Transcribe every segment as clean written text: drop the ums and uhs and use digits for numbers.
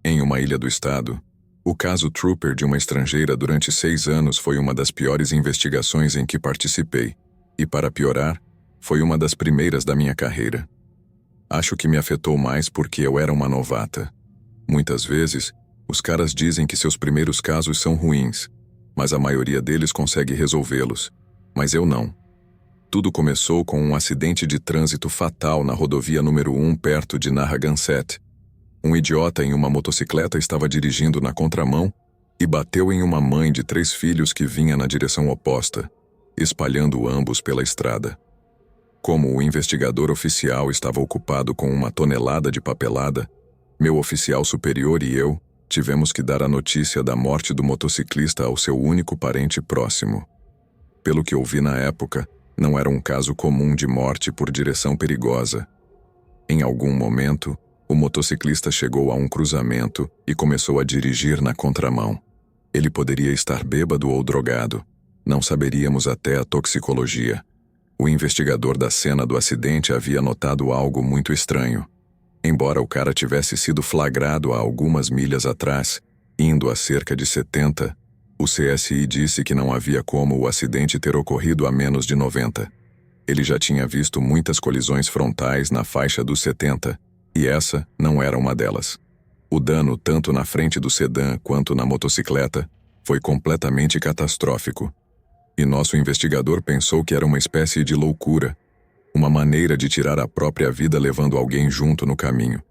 Em uma ilha do estado, o caso Trooper de uma estrangeira durante 6 anos foi uma das piores investigações em que participei, e para piorar, foi uma das primeiras da minha carreira. Acho que me afetou mais porque eu era uma novata. Muitas vezes, os caras dizem que seus primeiros casos são ruins, mas a maioria deles consegue resolvê-los. Mas eu não. Tudo começou com um acidente de trânsito fatal na rodovia número 1 perto de Narragansett. Um idiota em uma motocicleta estava dirigindo na contramão e bateu em uma mãe de 3 filhos que vinha na direção oposta, espalhando ambos pela estrada. Como o investigador oficial estava ocupado com uma tonelada de papelada, meu oficial superior e eu tivemos que dar a notícia da morte do motociclista ao seu único parente próximo. Pelo que ouvi na época, não era um caso comum de morte por direção perigosa. Em algum momento, o motociclista chegou a um cruzamento e começou a dirigir na contramão. Ele poderia estar bêbado ou drogado. Não saberíamos até a toxicologia. O investigador da cena do acidente havia notado algo muito estranho. Embora o cara tivesse sido flagrado há algumas milhas atrás, indo a cerca de 70, o CSI disse que não havia como o acidente ter ocorrido a menos de 90. Ele já tinha visto muitas colisões frontais na faixa dos 70, e essa não era uma delas. O dano tanto na frente do sedã quanto na motocicleta foi completamente catastrófico. E nosso investigador pensou que era uma espécie de loucura, uma maneira de tirar a própria vida levando alguém junto no caminho.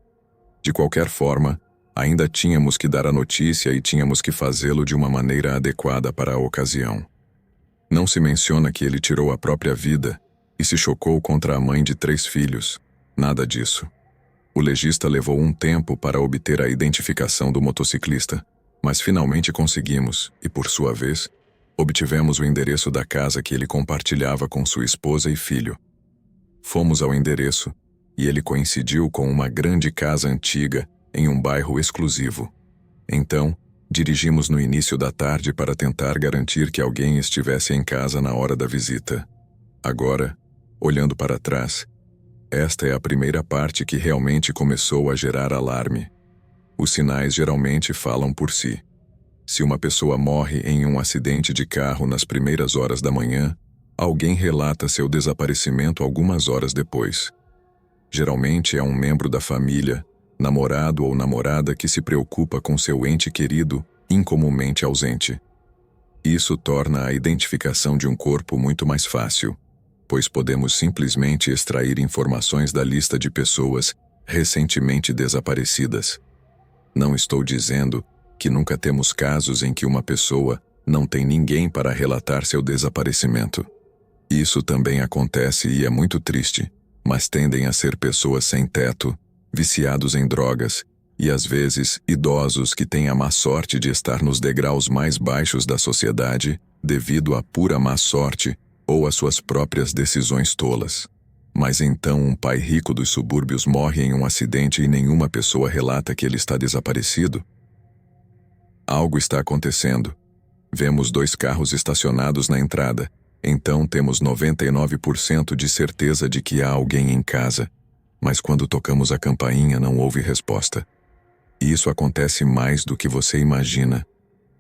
De qualquer forma, ainda tínhamos que dar a notícia e tínhamos que fazê-lo de uma maneira adequada para a ocasião. Não se menciona que ele tirou a própria vida e se chocou contra a mãe de 3 filhos. Nada disso. O legista levou um tempo para obter a identificação do motociclista, mas finalmente conseguimos e, por sua vez, obtivemos o endereço da casa que ele compartilhava com sua esposa e filho. Fomos ao endereço e ele coincidiu com uma grande casa antiga em um bairro exclusivo. Então, dirigimos no início da tarde para tentar garantir que alguém estivesse em casa na hora da visita. Agora, olhando para trás, esta é a primeira parte que realmente começou a gerar alarme. Os sinais geralmente falam por si. Se uma pessoa morre em um acidente de carro nas primeiras horas da manhã, alguém relata seu desaparecimento algumas horas depois. Geralmente é um membro da família, namorado ou namorada que se preocupa com seu ente querido, incomumente ausente. Isso torna a identificação de um corpo muito mais fácil, pois podemos simplesmente extrair informações da lista de pessoas recentemente desaparecidas. Não estou dizendo que nunca temos casos em que uma pessoa não tem ninguém para relatar seu desaparecimento. Isso também acontece e é muito triste, mas tendem a ser pessoas sem teto, viciados em drogas e, às vezes, idosos que têm a má sorte de estar nos degraus mais baixos da sociedade devido à pura má sorte ou às suas próprias decisões tolas. Mas então um pai rico dos subúrbios morre em um acidente e nenhuma pessoa relata que ele está desaparecido? Algo está acontecendo. Vemos 2 carros estacionados na entrada, então temos 99% de certeza de que há alguém em casa. Mas quando tocamos a campainha não houve resposta. E isso acontece mais do que você imagina.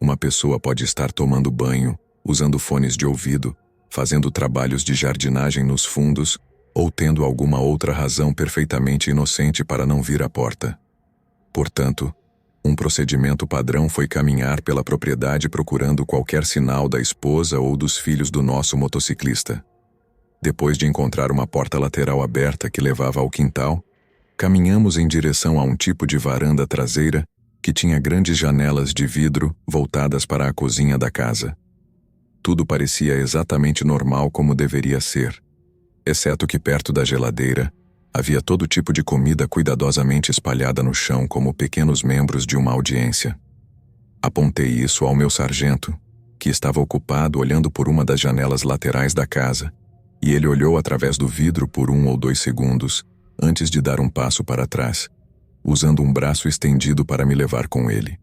Uma pessoa pode estar tomando banho, usando fones de ouvido, fazendo trabalhos de jardinagem nos fundos, ou tendo alguma outra razão perfeitamente inocente para não vir à porta. Portanto, um procedimento padrão foi caminhar pela propriedade procurando qualquer sinal da esposa ou dos filhos do nosso motociclista. Depois de encontrar uma porta lateral aberta que levava ao quintal, caminhamos em direção a um tipo de varanda traseira que tinha grandes janelas de vidro voltadas para a cozinha da casa. Tudo parecia exatamente normal como deveria ser, exceto que perto da geladeira havia todo tipo de comida cuidadosamente espalhada no chão como pequenos membros de uma audiência. Apontei isso ao meu sargento, que estava ocupado olhando por uma das janelas laterais da casa, e ele olhou através do vidro por 1 ou 2 segundos antes de dar um passo para trás, usando um braço estendido para me levar com ele.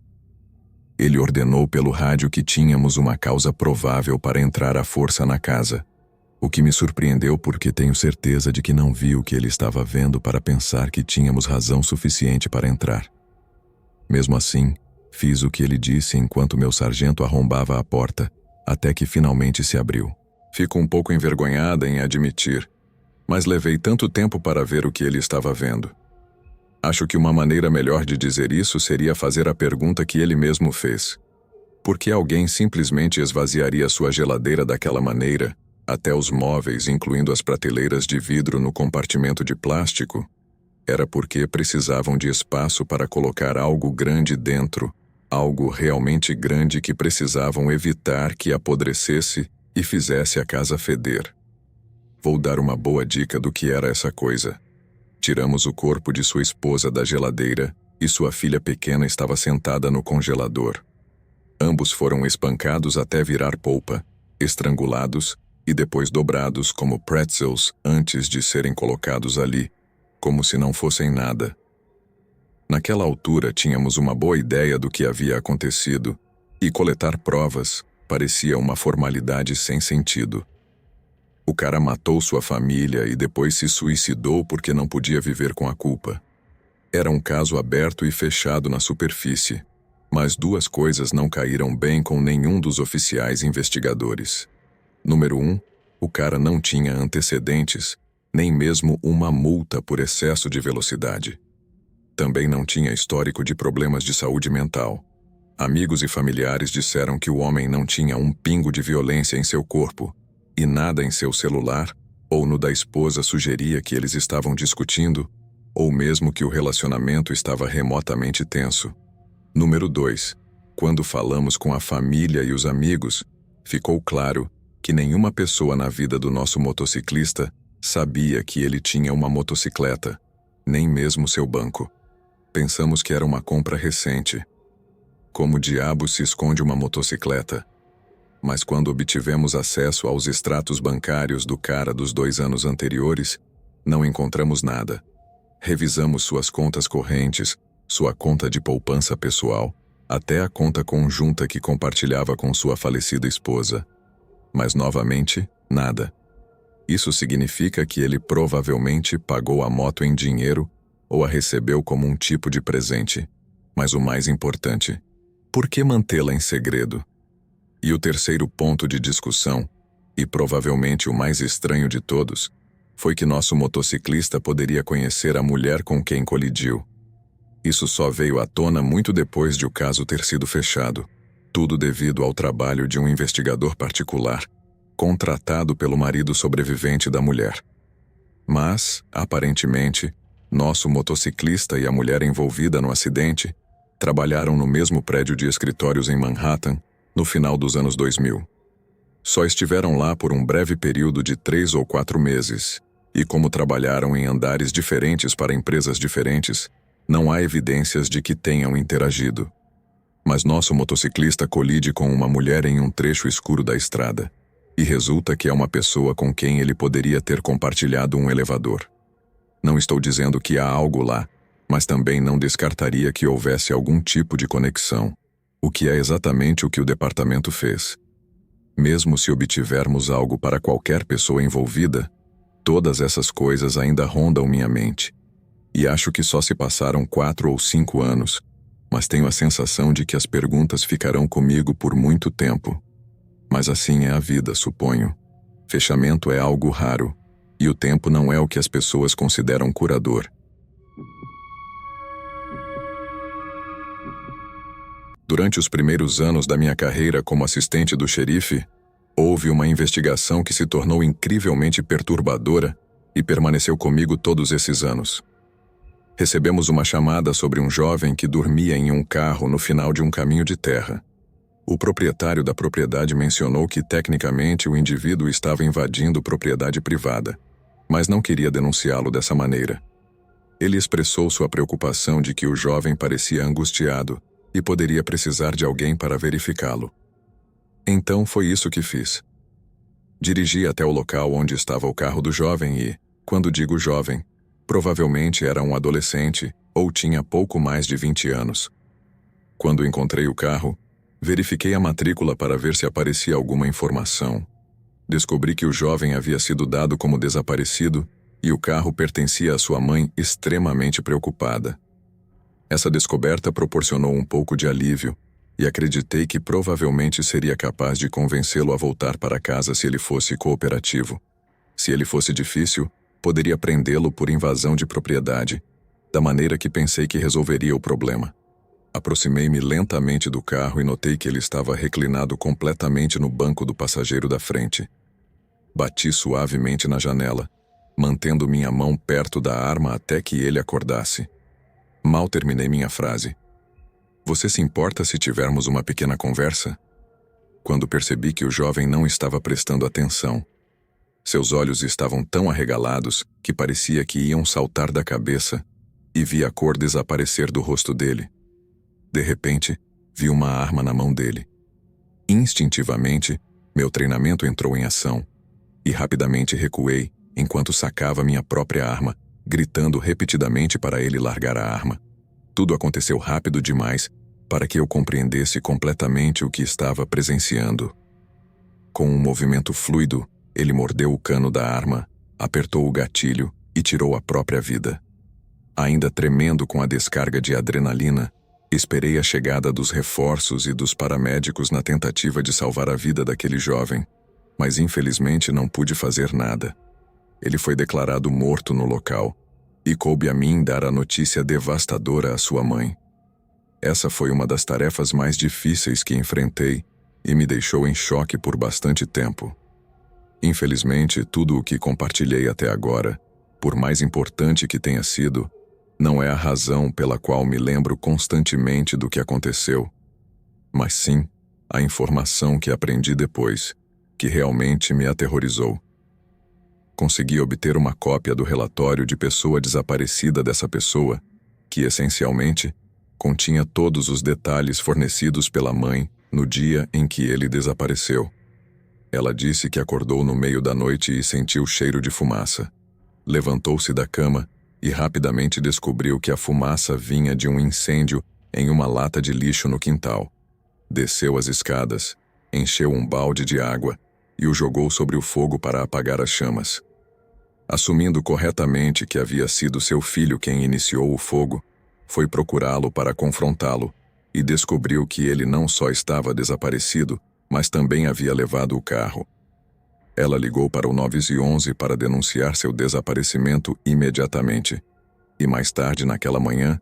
Ele ordenou pelo rádio que tínhamos uma causa provável para entrar à força na casa. O que me surpreendeu porque tenho certeza de que não vi o que ele estava vendo para pensar que tínhamos razão suficiente para entrar. Mesmo assim, fiz o que ele disse enquanto meu sargento arrombava a porta, até que finalmente se abriu. Fico um pouco envergonhada em admitir, mas levei tanto tempo para ver o que ele estava vendo. Acho que uma maneira melhor de dizer isso seria fazer a pergunta que ele mesmo fez. Por que alguém simplesmente esvaziaria sua geladeira daquela maneira, até os móveis, incluindo as prateleiras de vidro no compartimento de plástico? Era porque precisavam de espaço para colocar algo grande dentro, algo realmente grande que precisavam evitar que apodrecesse e fizesse a casa feder. Vou dar uma boa dica do que era essa coisa. Tiramos o corpo de sua esposa da geladeira e sua filha pequena estava sentada no congelador. Ambos foram espancados até virar polpa, estrangulados e depois dobrados como pretzels antes de serem colocados ali, como se não fossem nada. Naquela altura tínhamos uma boa ideia do que havia acontecido, e coletar provas parecia uma formalidade sem sentido. O cara matou sua família e depois se suicidou porque não podia viver com a culpa. Era um caso aberto e fechado na superfície, mas duas coisas não caíram bem com nenhum dos oficiais investigadores. Número 1, o cara não tinha antecedentes, nem mesmo uma multa por excesso de velocidade. Também não tinha histórico de problemas de saúde mental. Amigos e familiares disseram que o homem não tinha um pingo de violência em seu corpo, e nada em seu celular, ou no da esposa sugeria que eles estavam discutindo, ou mesmo que o relacionamento estava remotamente tenso. Número 2. Quando falamos com a família e os amigos, ficou claro que nenhuma pessoa na vida do nosso motociclista sabia que ele tinha uma motocicleta, nem mesmo seu banco. Pensamos que era uma compra recente. Como diabo se esconde uma motocicleta? Mas quando obtivemos acesso aos extratos bancários do cara dos 2 anos anteriores, não encontramos nada. Revisamos suas contas correntes, sua conta de poupança pessoal, até a conta conjunta que compartilhava com sua falecida esposa. Mas novamente, nada. Isso significa que ele provavelmente pagou a moto em dinheiro ou a recebeu como um tipo de presente. Mas o mais importante, por que mantê-la em segredo? E o terceiro ponto de discussão, e provavelmente o mais estranho de todos, foi que nosso motociclista poderia conhecer a mulher com quem colidiu. Isso só veio à tona muito depois de o caso ter sido fechado, tudo devido ao trabalho de um investigador particular, contratado pelo marido sobrevivente da mulher. Mas, aparentemente, nosso motociclista e a mulher envolvida no acidente trabalharam no mesmo prédio de escritórios em Manhattan no final dos anos 2000. Só estiveram lá por um breve período de 3 ou 4 meses, e como trabalharam em andares diferentes para empresas diferentes, não há evidências de que tenham interagido. Mas nosso motociclista colide com uma mulher em um trecho escuro da estrada, e resulta que é uma pessoa com quem ele poderia ter compartilhado um elevador. Não estou dizendo que há algo lá, mas também não descartaria que houvesse algum tipo de conexão, o que é exatamente o que o departamento fez. Mesmo se obtivermos algo para qualquer pessoa envolvida, todas essas coisas ainda rondam minha mente. E acho que só se passaram 4 ou 5 anos, mas tenho a sensação de que as perguntas ficarão comigo por muito tempo. Mas assim é a vida, suponho. Fechamento é algo raro, e o tempo não é o que as pessoas consideram curador. Durante os primeiros anos da minha carreira como assistente do xerife, houve uma investigação que se tornou incrivelmente perturbadora e permaneceu comigo todos esses anos. Recebemos uma chamada sobre um jovem que dormia em um carro no final de um caminho de terra. O proprietário da propriedade mencionou que tecnicamente o indivíduo estava invadindo propriedade privada, mas não queria denunciá-lo dessa maneira. Ele expressou sua preocupação de que o jovem parecia angustiado e poderia precisar de alguém para verificá-lo. Então foi isso que fiz. Dirigi até o local onde estava o carro do jovem e, quando digo jovem, provavelmente era um adolescente ou tinha pouco mais de 20 anos. Quando encontrei o carro, verifiquei a matrícula para ver se aparecia alguma informação. Descobri que o jovem havia sido dado como desaparecido e o carro pertencia à sua mãe, extremamente preocupada. Essa descoberta proporcionou um pouco de alívio e acreditei que provavelmente seria capaz de convencê-lo a voltar para casa se ele fosse cooperativo. Se ele fosse difícil, poderia prendê-lo por invasão de propriedade, da maneira que pensei que resolveria o problema. Aproximei-me lentamente do carro e notei que ele estava reclinado completamente no banco do passageiro da frente. Bati suavemente na janela, mantendo minha mão perto da arma até que ele acordasse. Mal terminei minha frase. Você se importa se tivermos uma pequena conversa? Quando percebi que o jovem não estava prestando atenção. Seus olhos estavam tão arregalados que parecia que iam saltar da cabeça e vi a cor desaparecer do rosto dele. De repente, vi uma arma na mão dele. Instintivamente, meu treinamento entrou em ação e rapidamente recuei enquanto sacava minha própria arma, gritando repetidamente para ele largar a arma. Tudo aconteceu rápido demais para que eu compreendesse completamente o que estava presenciando. Com um movimento fluido, ele mordeu o cano da arma, apertou o gatilho e tirou a própria vida. Ainda tremendo com a descarga de adrenalina, esperei a chegada dos reforços e dos paramédicos na tentativa de salvar a vida daquele jovem, mas infelizmente não pude fazer nada. Ele foi declarado morto no local, e coube a mim dar a notícia devastadora à sua mãe. Essa foi uma das tarefas mais difíceis que enfrentei e me deixou em choque por bastante tempo. Infelizmente, tudo o que compartilhei até agora, por mais importante que tenha sido, não é a razão pela qual me lembro constantemente do que aconteceu, mas sim a informação que aprendi depois, que realmente me aterrorizou. Consegui obter uma cópia do relatório de pessoa desaparecida dessa pessoa, que essencialmente continha todos os detalhes fornecidos pela mãe no dia em que ele desapareceu. Ela disse que acordou no meio da noite e sentiu cheiro de fumaça. Levantou-se da cama e rapidamente descobriu que a fumaça vinha de um incêndio em uma lata de lixo no quintal. Desceu as escadas, encheu um balde de água e o jogou sobre o fogo para apagar as chamas. Assumindo corretamente que havia sido seu filho quem iniciou o fogo, foi procurá-lo para confrontá-lo e descobriu que ele não só estava desaparecido, mas também havia levado o carro. Ela ligou para o 911 para denunciar seu desaparecimento imediatamente, e mais tarde naquela manhã,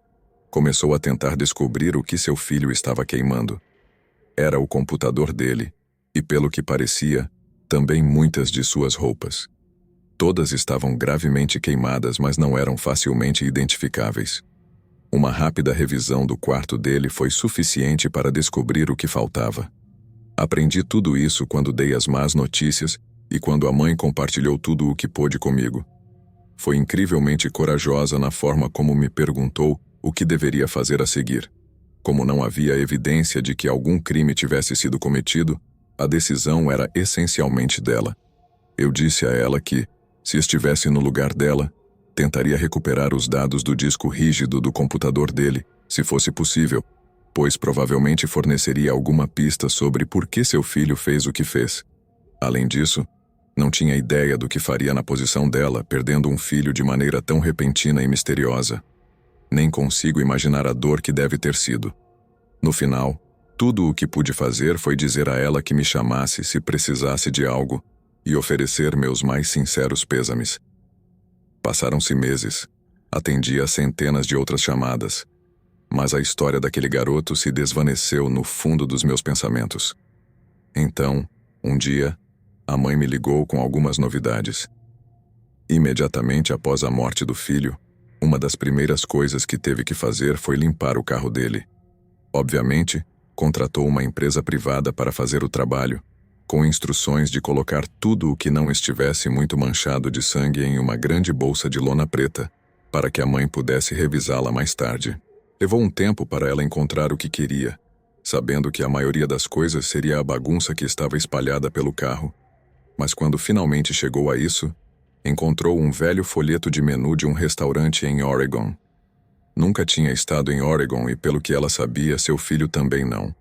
começou a tentar descobrir o que seu filho estava queimando. Era o computador dele, e pelo que parecia, também muitas de suas roupas. Todas estavam gravemente queimadas, mas não eram facilmente identificáveis. Uma rápida revisão do quarto dele foi suficiente para descobrir o que faltava. Aprendi tudo isso quando dei as más notícias e quando a mãe compartilhou tudo o que pôde comigo. Foi incrivelmente corajosa na forma como me perguntou o que deveria fazer a seguir. Como não havia evidência de que algum crime tivesse sido cometido, a decisão era essencialmente dela. Eu disse a ela que, se estivesse no lugar dela, tentaria recuperar os dados do disco rígido do computador dele, se fosse possível, pois provavelmente forneceria alguma pista sobre por que seu filho fez o que fez. Além disso, não tinha ideia do que faria na posição dela, perdendo um filho de maneira tão repentina e misteriosa. Nem consigo imaginar a dor que deve ter sido. No final, tudo o que pude fazer foi dizer a ela que me chamasse se precisasse de algo e oferecer meus mais sinceros pêsames. Passaram-se meses. Atendi a centenas de outras chamadas, mas a história daquele garoto se desvaneceu no fundo dos meus pensamentos. Então, um dia, a mãe me ligou com algumas novidades. Imediatamente após a morte do filho, uma das primeiras coisas que teve que fazer foi limpar o carro dele. Obviamente, contratou uma empresa privada para fazer o trabalho, com instruções de colocar tudo o que não estivesse muito manchado de sangue em uma grande bolsa de lona preta, para que a mãe pudesse revisá-la mais tarde. Levou um tempo para ela encontrar o que queria, sabendo que a maioria das coisas seria a bagunça que estava espalhada pelo carro. Mas quando finalmente chegou a isso, encontrou um velho folheto de menu de um restaurante em Oregon. Nunca tinha estado em Oregon e, pelo que ela sabia, seu filho também não.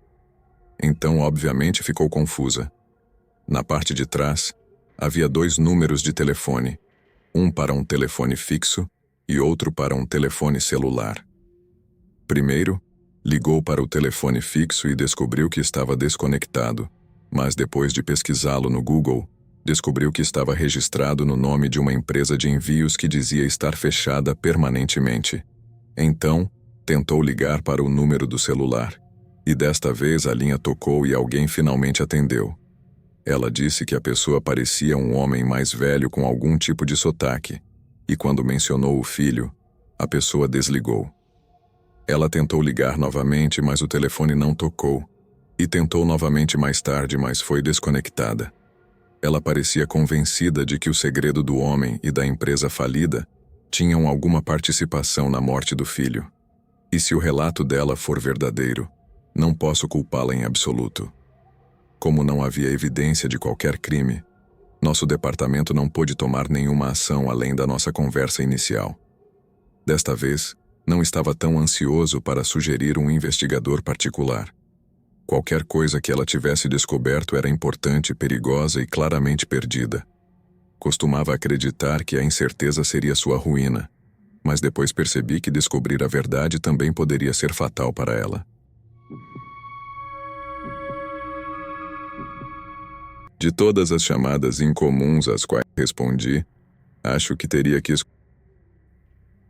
Então, obviamente, ficou confusa. Na parte de trás, Havia 2 números de telefone, um para um telefone fixo e outro para um telefone celular. Primeiro, ligou para o telefone fixo e descobriu que estava desconectado, mas depois de pesquisá-lo no Google, descobriu que estava registrado no nome de uma empresa de envios que dizia estar fechada permanentemente. Então, tentou ligar para o número do celular, e desta vez a linha tocou e alguém finalmente atendeu. Ela disse que a pessoa parecia um homem mais velho com algum tipo de sotaque, e quando mencionou o filho, a pessoa desligou. Ela tentou ligar novamente, mas o telefone não tocou, e tentou novamente mais tarde, mas foi desconectada. Ela parecia convencida de que o segredo do homem e da empresa falida tinham alguma participação na morte do filho. E se o relato dela for verdadeiro, não posso culpá-la em absoluto. Como não havia evidência de qualquer crime, nosso departamento não pôde tomar nenhuma ação além da nossa conversa inicial. Desta vez, não estava tão ansioso para sugerir um investigador particular. Qualquer coisa que ela tivesse descoberto era importante, perigosa e claramente perdida. Costumava acreditar que a incerteza seria sua ruína, mas depois percebi que descobrir a verdade também poderia ser fatal para ela. De todas as chamadas incomuns às quais respondi, acho que teria que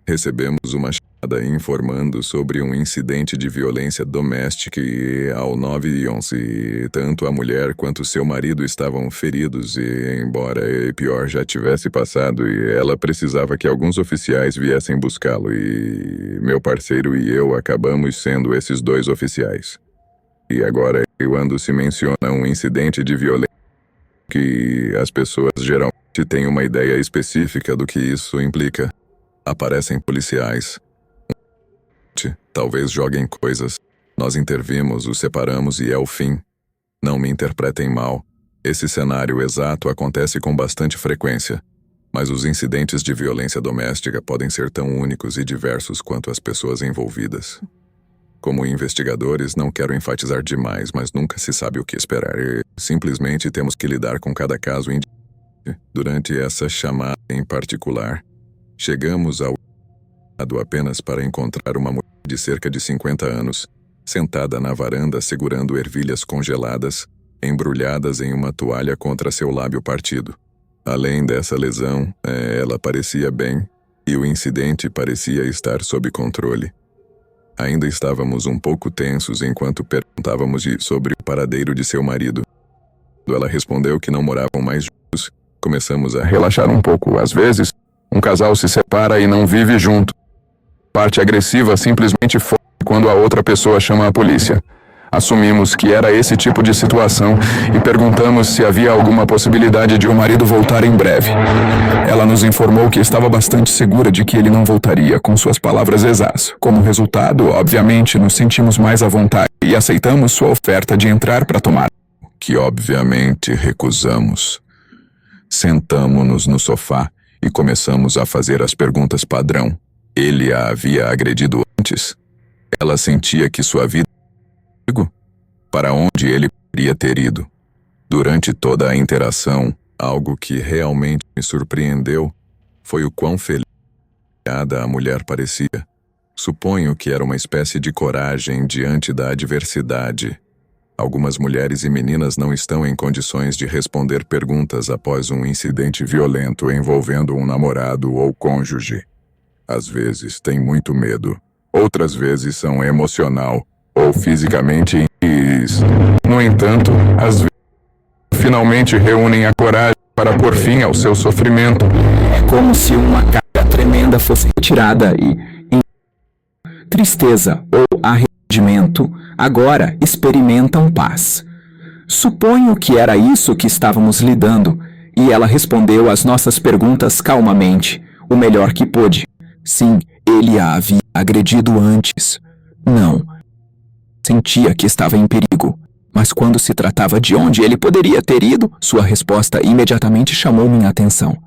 recebemos uma chamada informando sobre um incidente de violência doméstica e ao 911, tanto a mulher quanto seu marido estavam feridos e, embora pior já tivesse passado, e ela precisava que alguns oficiais viessem buscá-lo e meu parceiro e eu acabamos sendo esses 2 oficiais. E agora, quando se menciona um incidente de violência, que as pessoas geralmente têm uma ideia específica do que isso implica. Aparecem policiais. Talvez joguem coisas. Nós intervimos, os separamos e é o fim. Não me interpretem mal. Esse cenário exato acontece com bastante frequência. Mas os incidentes de violência doméstica podem ser tão únicos e diversos quanto as pessoas envolvidas. Como investigadores, não quero enfatizar demais, mas nunca se sabe o que esperar. E simplesmente temos que lidar com cada caso individual. Durante essa chamada em particular, chegamos ao lado apenas para encontrar uma mulher de cerca de 50 anos, sentada na varanda segurando ervilhas congeladas, embrulhadas em uma toalha contra seu lábio partido. Além dessa lesão, ela parecia bem, e o incidente parecia estar sob controle. Ainda estávamos um pouco tensos enquanto perguntávamos sobre o paradeiro de seu marido. Quando ela respondeu que não moravam mais juntos, começamos a relaxar um pouco. Às vezes, um casal se separa e não vive junto. Parte agressiva simplesmente foi quando a outra pessoa chama a polícia. Assumimos que era esse tipo de situação e perguntamos se havia alguma possibilidade de o marido voltar em breve. Ela nos informou que estava bastante segura de que ele não voltaria, com suas palavras exatas. Como resultado, obviamente, nos sentimos mais à vontade e aceitamos sua oferta de entrar para tomar, que obviamente recusamos. Sentamo-nos no sofá e começamos a fazer as perguntas padrão. Ele a havia agredido antes? Ela sentia que sua vida para onde ele poderia ter ido. Durante toda a interação, algo que realmente me surpreendeu foi o quão feliz a mulher parecia. Suponho que era uma espécie de coragem diante da adversidade. Algumas mulheres e meninas não estão em condições de responder perguntas após um incidente violento envolvendo um namorado ou cônjuge. Às vezes têm muito medo, outras vezes são emocional ou fisicamente inquietos. No entanto, às vezes finalmente reúnem a coragem para pôr fim ao seu sofrimento. É como se uma carga tremenda fosse retirada e, em tristeza ou arrependimento, agora experimentam paz. Suponho que era isso que estávamos lidando, e ela respondeu às nossas perguntas calmamente, o melhor que pôde. Sim, ele a havia agredido antes. Não. Sentia que estava em perigo, mas quando se tratava de onde ele poderia ter ido, sua resposta imediatamente chamou minha atenção.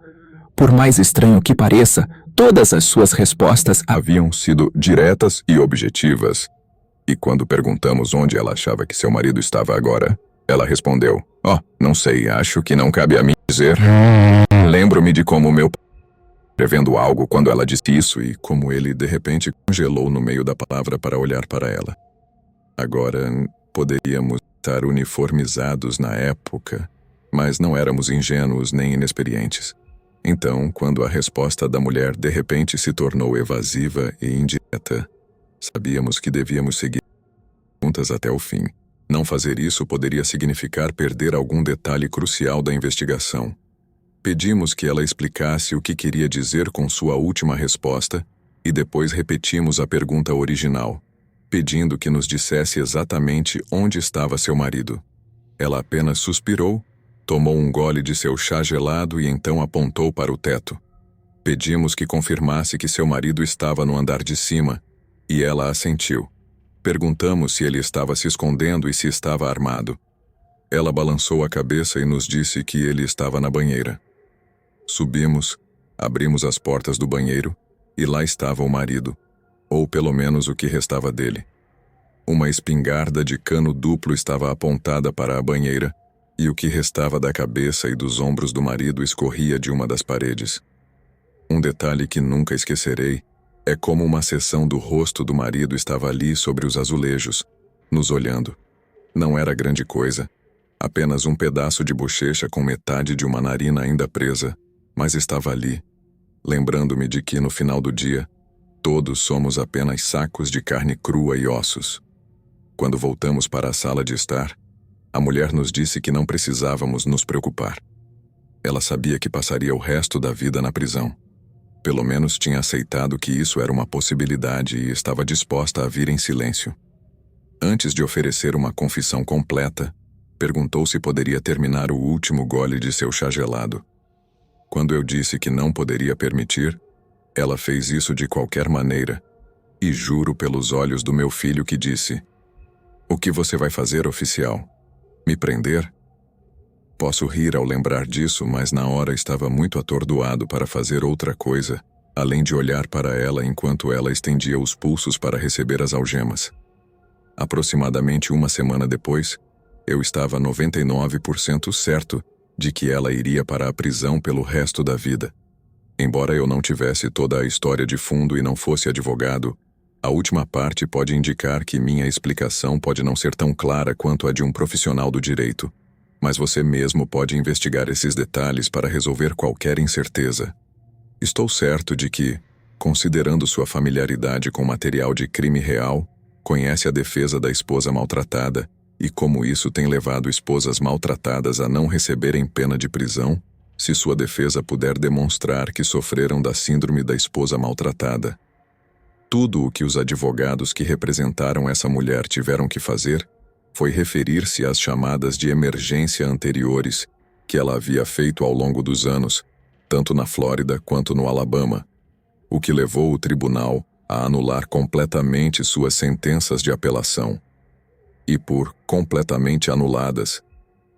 Por mais estranho que pareça, todas as suas respostas haviam sido diretas e objetivas. E quando perguntamos onde ela achava que seu marido estava agora, Ela respondeu: "Oh, não sei, acho que não cabe a mim dizer. Lembro-me de como meu pai escrevendo algo quando ela disse isso e como ele de repente congelou no meio da palavra para olhar para ela. Agora, poderíamos estar uniformizados na época, mas não éramos ingênuos nem inexperientes. Então, quando a resposta da mulher de repente se tornou evasiva e indireta, sabíamos que devíamos seguir perguntas até o fim. Não fazer isso poderia significar perder algum detalhe crucial da investigação. Pedimos que ela explicasse o que queria dizer com sua última resposta e depois repetimos a pergunta original, pedindo que nos dissesse exatamente onde estava seu marido. Ela apenas suspirou, tomou um gole de seu chá gelado e então apontou para o teto. Pedimos que confirmasse que seu marido estava no andar de cima, e ela assentiu. Perguntamos se ele estava se escondendo e se estava armado. Ela balançou a cabeça e nos disse que ele estava na banheira. Subimos, abrimos as portas do banheiro, e lá estava o marido, ou pelo menos o que restava dele. Uma espingarda de cano duplo estava apontada para a banheira, e o que restava da cabeça e dos ombros do marido escorria de uma das paredes. Um detalhe que nunca esquecerei é como uma seção do rosto do marido estava ali sobre os azulejos, nos olhando. Não era grande coisa, apenas um pedaço de bochecha com metade de uma narina ainda presa, mas estava ali, lembrando-me de que no final do dia, todos somos apenas sacos de carne crua e ossos. Quando voltamos para a sala de estar, a mulher nos disse que não precisávamos nos preocupar. Ela sabia que passaria o resto da vida na prisão. Pelo menos tinha aceitado que isso era uma possibilidade e estava disposta a vir em silêncio. Antes de oferecer uma confissão completa, perguntou se poderia terminar o último gole de seu chá gelado. Quando eu disse que não poderia permitir, ela fez isso de qualquer maneira, e juro pelos olhos do meu filho que disse: "O que você vai fazer, oficial? Me prender?" Posso rir ao lembrar disso, mas na hora estava muito atordoado para fazer outra coisa, além de olhar para ela enquanto ela estendia os pulsos para receber as algemas. Aproximadamente uma semana depois, eu estava 99% certo de que ela iria para a prisão pelo resto da vida. Embora eu não tivesse toda a história de fundo e não fosse advogado, a última parte pode indicar que minha explicação pode não ser tão clara quanto a de um profissional do direito. Mas você mesmo pode investigar esses detalhes para resolver qualquer incerteza. Estou certo de que, considerando sua familiaridade com material de crime real, conhece a defesa da esposa maltratada e como isso tem levado esposas maltratadas a não receberem pena de prisão, se sua defesa puder demonstrar que sofreram da síndrome da esposa maltratada. Tudo o que os advogados que representaram essa mulher tiveram que fazer foi referir-se às chamadas de emergência anteriores que ela havia feito ao longo dos anos, tanto na Flórida quanto no Alabama, o que levou o tribunal a anular completamente suas sentenças de apelação. E por completamente anuladas,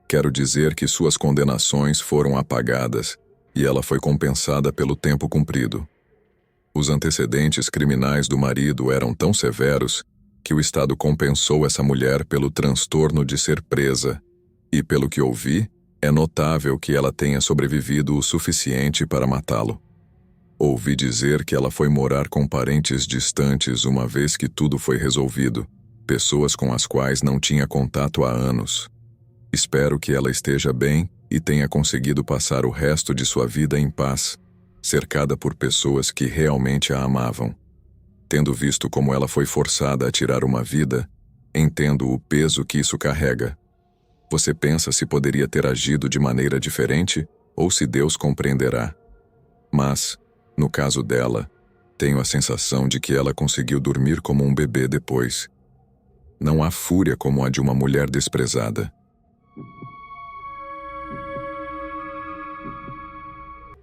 quero dizer que suas condenações foram apagadas e ela foi compensada pelo tempo cumprido. Os antecedentes criminais do marido eram tão severos que o Estado compensou essa mulher pelo transtorno de ser presa, e pelo que ouvi, é notável que ela tenha sobrevivido o suficiente para matá-lo. Ouvi dizer que ela foi morar com parentes distantes uma vez que tudo foi resolvido, pessoas com as quais não tinha contato há anos. Espero que ela esteja bem e tenha conseguido passar o resto de sua vida em paz, cercada por pessoas que realmente a amavam. Tendo visto como ela foi forçada a tirar uma vida, entendo o peso que isso carrega. Você pensa se poderia ter agido de maneira diferente ou se Deus compreenderá. Mas, no caso dela, tenho a sensação de que ela conseguiu dormir como um bebê depois. Não há fúria como a de uma mulher desprezada.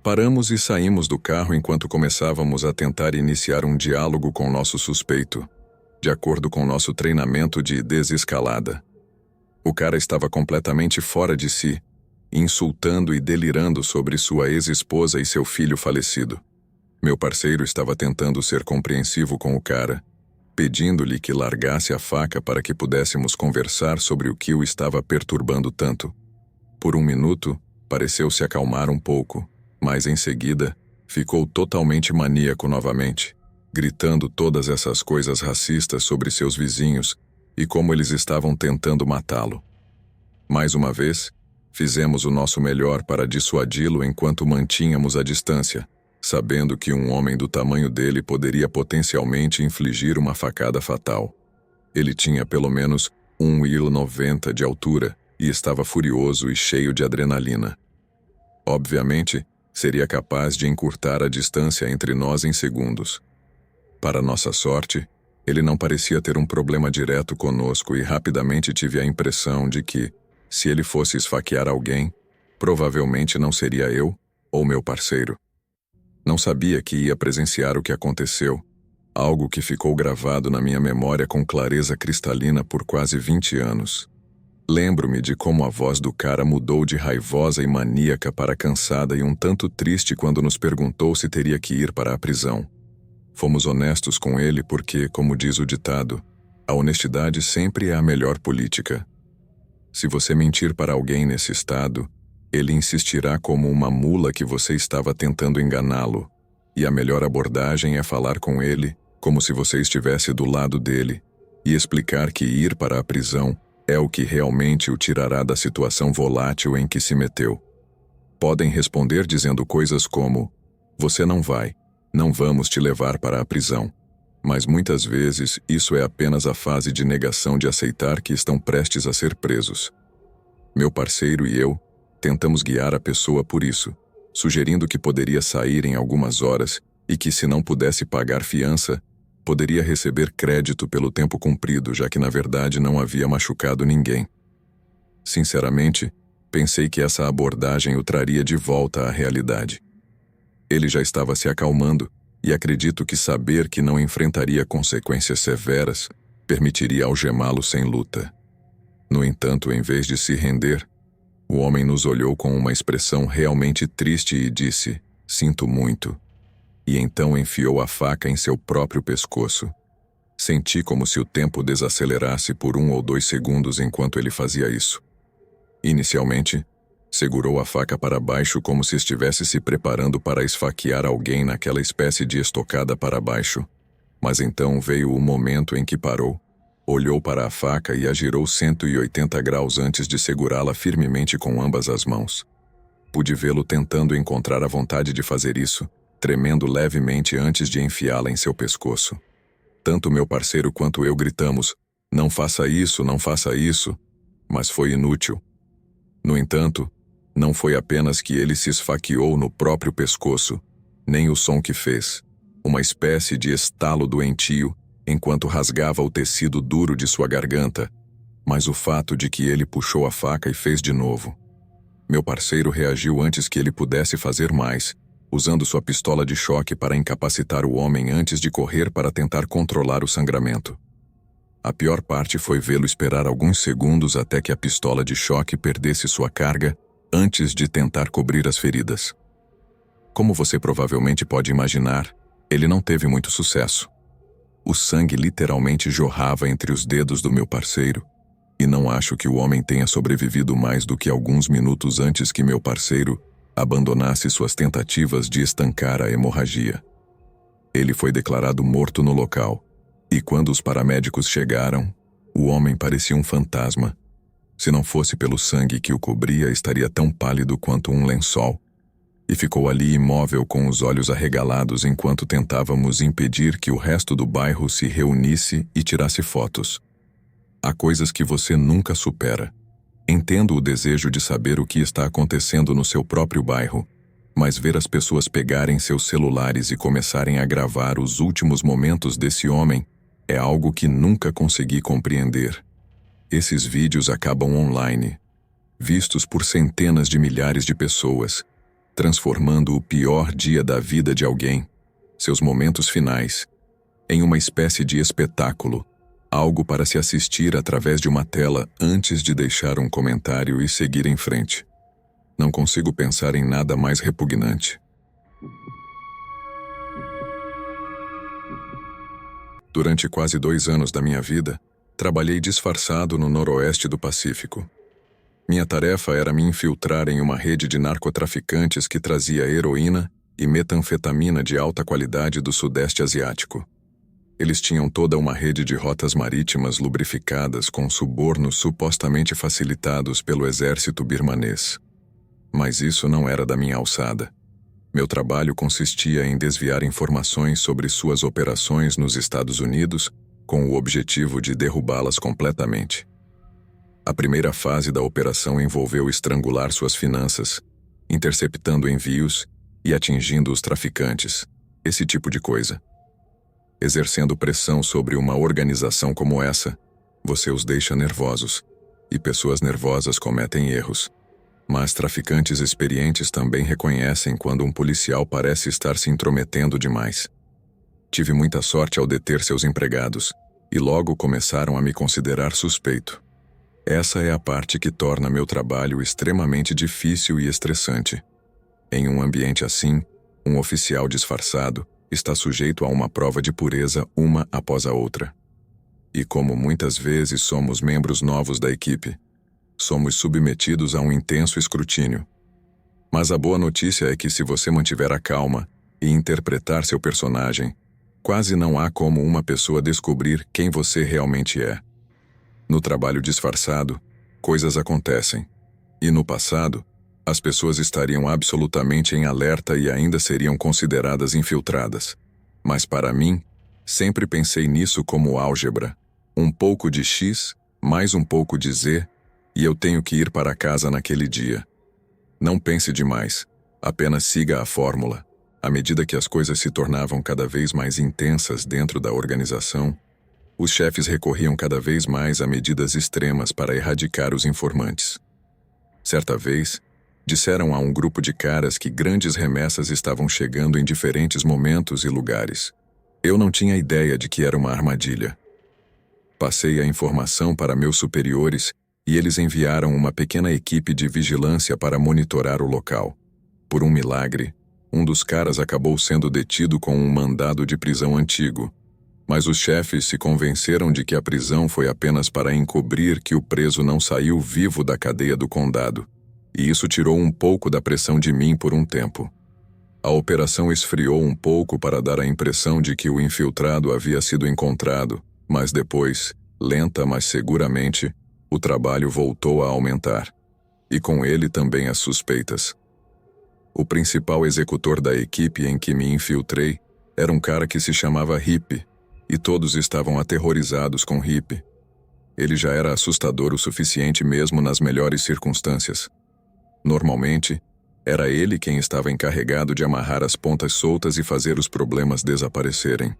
Paramos e saímos do carro enquanto começávamos a tentar iniciar um diálogo com nosso suspeito, de acordo com nosso treinamento de desescalada. O cara estava completamente fora de si, insultando e delirando sobre sua ex-esposa e seu filho falecido. Meu parceiro estava tentando ser compreensivo com o cara, pedindo-lhe que largasse a faca para que pudéssemos conversar sobre o que o estava perturbando tanto. Por um minuto, pareceu se acalmar um pouco, mas em seguida, ficou totalmente maníaco novamente, gritando todas essas coisas racistas sobre seus vizinhos e como eles estavam tentando matá-lo. Mais uma vez, fizemos o nosso melhor para dissuadi-lo enquanto mantínhamos a distância, sabendo que um homem do tamanho dele poderia potencialmente infligir uma facada fatal. Ele tinha pelo menos 1,90 de altura e estava furioso e cheio de adrenalina. Obviamente, seria capaz de encurtar a distância entre nós em segundos. Para nossa sorte, ele não parecia ter um problema direto conosco e rapidamente tive a impressão de que, se ele fosse esfaquear alguém, provavelmente não seria eu ou meu parceiro. Não sabia que ia presenciar o que aconteceu, algo que ficou gravado na minha memória com clareza cristalina por quase 20 anos. Lembro-me de como a voz do cara mudou de raivosa e maníaca para cansada e um tanto triste quando nos perguntou se teria que ir para a prisão. Fomos honestos com ele porque, como diz o ditado, a honestidade sempre é a melhor política. Se você mentir para alguém nesse estado, ele insistirá como uma mula que você estava tentando enganá-lo, e a melhor abordagem é falar com ele como se você estivesse do lado dele e explicar que ir para a prisão é o que realmente o tirará da situação volátil em que se meteu. Podem responder dizendo coisas como: "Você não vai, não vamos te levar para a prisão." Mas muitas vezes isso é apenas a fase de negação de aceitar que estão prestes a ser presos. Meu parceiro e eu tentamos guiar a pessoa por isso, sugerindo que poderia sair em algumas horas e que, se não pudesse pagar fiança, poderia receber crédito pelo tempo cumprido, já que na verdade não havia machucado ninguém. Sinceramente, pensei que essa abordagem o traria de volta à realidade. Ele já estava se acalmando e acredito que saber que não enfrentaria consequências severas permitiria algemá-lo sem luta. No entanto, em vez de se render, o homem nos olhou com uma expressão realmente triste e disse: "Sinto muito." E então enfiou a faca em seu próprio pescoço. Senti como se o tempo desacelerasse por 1 ou 2 segundos enquanto ele fazia isso. Inicialmente, segurou a faca para baixo como se estivesse se preparando para esfaquear alguém naquela espécie de estocada para baixo. Mas então veio o momento em que parou, olhou para a faca e a girou 180 graus antes de segurá-la firmemente com ambas as mãos. Pude vê-lo tentando encontrar a vontade de fazer isso, tremendo levemente antes de enfiá-la em seu pescoço. Tanto meu parceiro quanto eu gritamos: "Não faça isso, não faça isso!" Mas foi inútil. No entanto, não foi apenas que ele se esfaqueou no próprio pescoço, nem o som que fez, uma espécie de estalo doentio, enquanto rasgava o tecido duro de sua garganta, mas o fato de que ele puxou a faca e fez de novo. Meu parceiro reagiu antes que ele pudesse fazer mais, usando sua pistola de choque para incapacitar o homem antes de correr para tentar controlar o sangramento. A pior parte foi vê-lo esperar alguns segundos até que a pistola de choque perdesse sua carga antes de tentar cobrir as feridas. Como você provavelmente pode imaginar, ele não teve muito sucesso. O sangue literalmente jorrava entre os dedos do meu parceiro, e não acho que o homem tenha sobrevivido mais do que alguns minutos antes que meu parceiro abandonasse suas tentativas de estancar a hemorragia. Ele foi declarado morto no local, e quando os paramédicos chegaram, o homem parecia um fantasma. Se não fosse pelo sangue que o cobria, estaria tão pálido quanto um lençol. E ficou ali imóvel com os olhos arregalados enquanto tentávamos impedir que o resto do bairro se reunisse e tirasse fotos. Há coisas que você nunca supera. Entendo o desejo de saber o que está acontecendo no seu próprio bairro, mas ver as pessoas pegarem seus celulares e começarem a gravar os últimos momentos desse homem é algo que nunca consegui compreender. Esses vídeos acabam online, vistos por centenas de milhares de pessoas, transformando o pior dia da vida de alguém, seus momentos finais, em uma espécie de espetáculo, algo para se assistir através de uma tela antes de deixar um comentário e seguir em frente. Não consigo pensar em nada mais repugnante. Durante quase 2 anos da minha vida, trabalhei disfarçado no noroeste do Pacífico. Minha tarefa era me infiltrar em uma rede de narcotraficantes que trazia heroína e metanfetamina de alta qualidade do Sudeste Asiático. Eles tinham toda uma rede de rotas marítimas lubrificadas com subornos supostamente facilitados pelo exército birmanês. Mas isso não era da minha alçada. Meu trabalho consistia em desviar informações sobre suas operações nos Estados Unidos com o objetivo de derrubá-las completamente. A primeira fase da operação envolveu estrangular suas finanças, interceptando envios e atingindo os traficantes, esse tipo de coisa. Exercendo pressão sobre uma organização como essa, você os deixa nervosos, e pessoas nervosas cometem erros. Mas traficantes experientes também reconhecem quando um policial parece estar se intrometendo demais. Tive muita sorte ao deter seus empregados, e logo começaram a me considerar suspeito. Essa é a parte que torna meu trabalho extremamente difícil e estressante. Em um ambiente assim, um oficial disfarçado está sujeito a uma prova de pureza uma após a outra. E como muitas vezes somos membros novos da equipe, somos submetidos a um intenso escrutínio. Mas a boa notícia é que se você mantiver a calma e interpretar seu personagem, quase não há como uma pessoa descobrir quem você realmente é. No trabalho disfarçado, coisas acontecem. E no passado, as pessoas estariam absolutamente em alerta e ainda seriam consideradas infiltradas. Mas para mim, sempre pensei nisso como álgebra. Um pouco de X, mais um pouco de Z, e eu tenho que ir para casa naquele dia. Não pense demais, apenas siga a fórmula. À medida que as coisas se tornavam cada vez mais intensas dentro da organização, os chefes recorriam cada vez mais a medidas extremas para erradicar os informantes. Certa vez, disseram a um grupo de caras que grandes remessas estavam chegando em diferentes momentos e lugares. Eu não tinha ideia de que era uma armadilha. Passei a informação para meus superiores e eles enviaram uma pequena equipe de vigilância para monitorar o local. Por um milagre, um dos caras acabou sendo detido com um mandado de prisão antigo, mas os chefes se convenceram de que a prisão foi apenas para encobrir que o preso não saiu vivo da cadeia do condado. E isso tirou um pouco da pressão de mim por um tempo. A operação esfriou um pouco para dar a impressão de que o infiltrado havia sido encontrado, mas depois, lenta mas seguramente, o trabalho voltou a aumentar. E com ele também as suspeitas. O principal executor da equipe em que me infiltrei era um cara que se chamava Hip, e todos estavam aterrorizados com Hip. Ele já era assustador o suficiente mesmo nas melhores circunstâncias. Normalmente, era ele quem estava encarregado de amarrar as pontas soltas e fazer os problemas desaparecerem.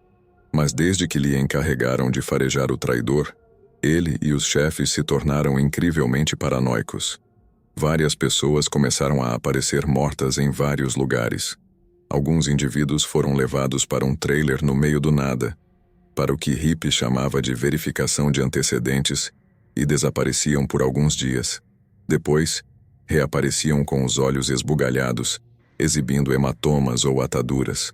Mas desde que lhe encarregaram de farejar o traidor, ele e os chefes se tornaram incrivelmente paranoicos. Várias pessoas começaram a aparecer mortas em vários lugares. Alguns indivíduos foram levados para um trailer no meio do nada, para o que Hip chamava de verificação de antecedentes, e desapareciam por alguns dias. Depois, reapareciam com os olhos esbugalhados, exibindo hematomas ou ataduras.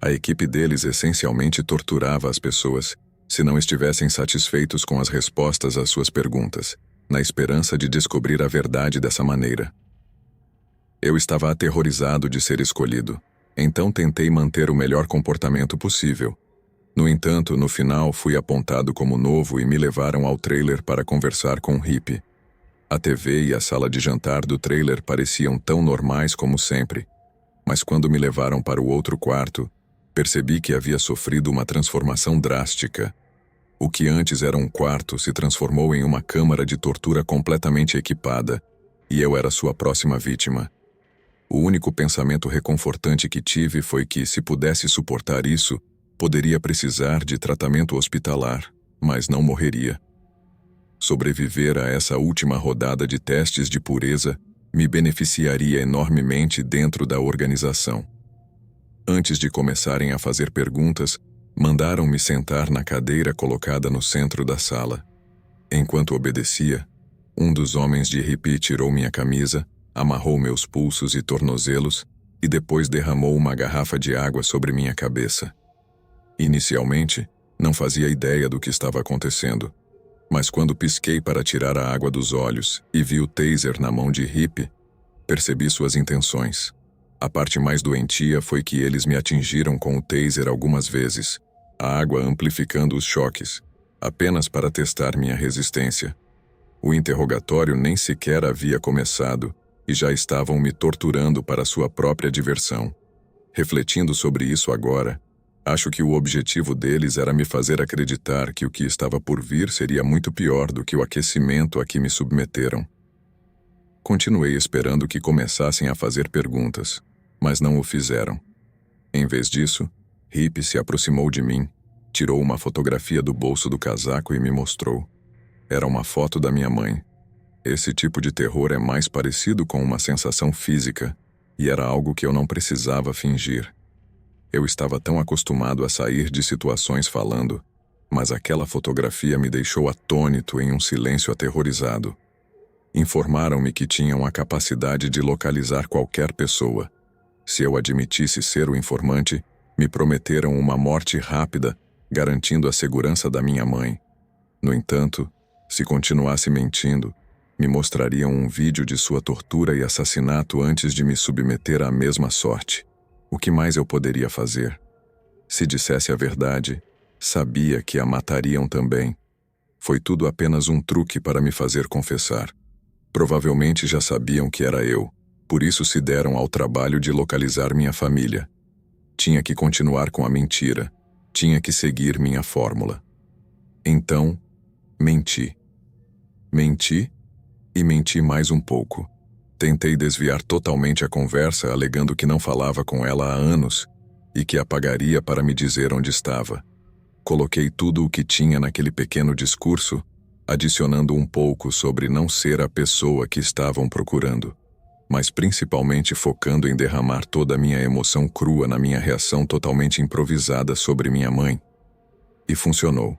A equipe deles essencialmente torturava as pessoas, se não estivessem satisfeitos com as respostas às suas perguntas, na esperança de descobrir a verdade dessa maneira. Eu estava aterrorizado de ser escolhido, então tentei manter o melhor comportamento possível. No entanto, no final fui apontado como novo e me levaram ao trailer para conversar com Hip. A TV e a sala de jantar do trailer pareciam tão normais como sempre, mas quando me levaram para o outro quarto, percebi que havia sofrido uma transformação drástica. O que antes era um quarto se transformou em uma câmara de tortura completamente equipada, e eu era sua próxima vítima. O único pensamento reconfortante que tive foi que, se pudesse suportar isso, poderia precisar de tratamento hospitalar, mas não morreria. Sobreviver a essa última rodada de testes de pureza me beneficiaria enormemente dentro da organização. Antes de começarem a fazer perguntas, mandaram-me sentar na cadeira colocada no centro da sala. Enquanto obedecia, um dos homens de Hip tirou minha camisa, amarrou meus pulsos e tornozelos e depois derramou uma garrafa de água sobre minha cabeça. Inicialmente, Não fazia ideia do que estava acontecendo. Mas quando pisquei para tirar a água dos olhos e vi o taser na mão de Hip, percebi suas intenções. A parte mais doentia foi que eles me atingiram com o taser algumas vezes, a água amplificando os choques, apenas para testar minha resistência. O interrogatório nem sequer havia começado e já estavam me torturando para sua própria diversão. Refletindo sobre isso agora, acho que o objetivo deles era me fazer acreditar que o que estava por vir seria muito pior do que o aquecimento a que me submeteram. Continuei esperando que começassem a fazer perguntas, mas não o fizeram. Em vez disso, Hip se aproximou de mim, tirou uma fotografia do bolso do casaco e me mostrou. Era uma foto da minha mãe. Esse tipo de terror é mais parecido com uma sensação física, e era algo que eu não precisava fingir. Eu estava tão acostumado a sair de situações falando, mas aquela fotografia me deixou atônito em um silêncio aterrorizado. Informaram-me que tinham a capacidade de localizar qualquer pessoa. Se eu admitisse ser o informante, me prometeram uma morte rápida, garantindo a segurança da minha mãe. No entanto, se continuasse mentindo, me mostrariam um vídeo de sua tortura e assassinato antes de me submeter à mesma sorte. O que mais eu poderia fazer? Se dissesse a verdade, sabia que a matariam também. Foi tudo apenas um truque para me fazer confessar. Provavelmente já sabiam que era eu, por isso se deram ao trabalho de localizar minha família. Tinha que continuar com a mentira. Tinha que seguir minha fórmula. Então, menti. Menti e menti mais um pouco. Tentei desviar totalmente a conversa, alegando que não falava com ela há anos e que a pagaria para me dizer onde estava. Coloquei tudo o que tinha naquele pequeno discurso, adicionando um pouco sobre não ser a pessoa que estavam procurando, mas principalmente focando em derramar toda a minha emoção crua na minha reação totalmente improvisada sobre minha mãe. E funcionou.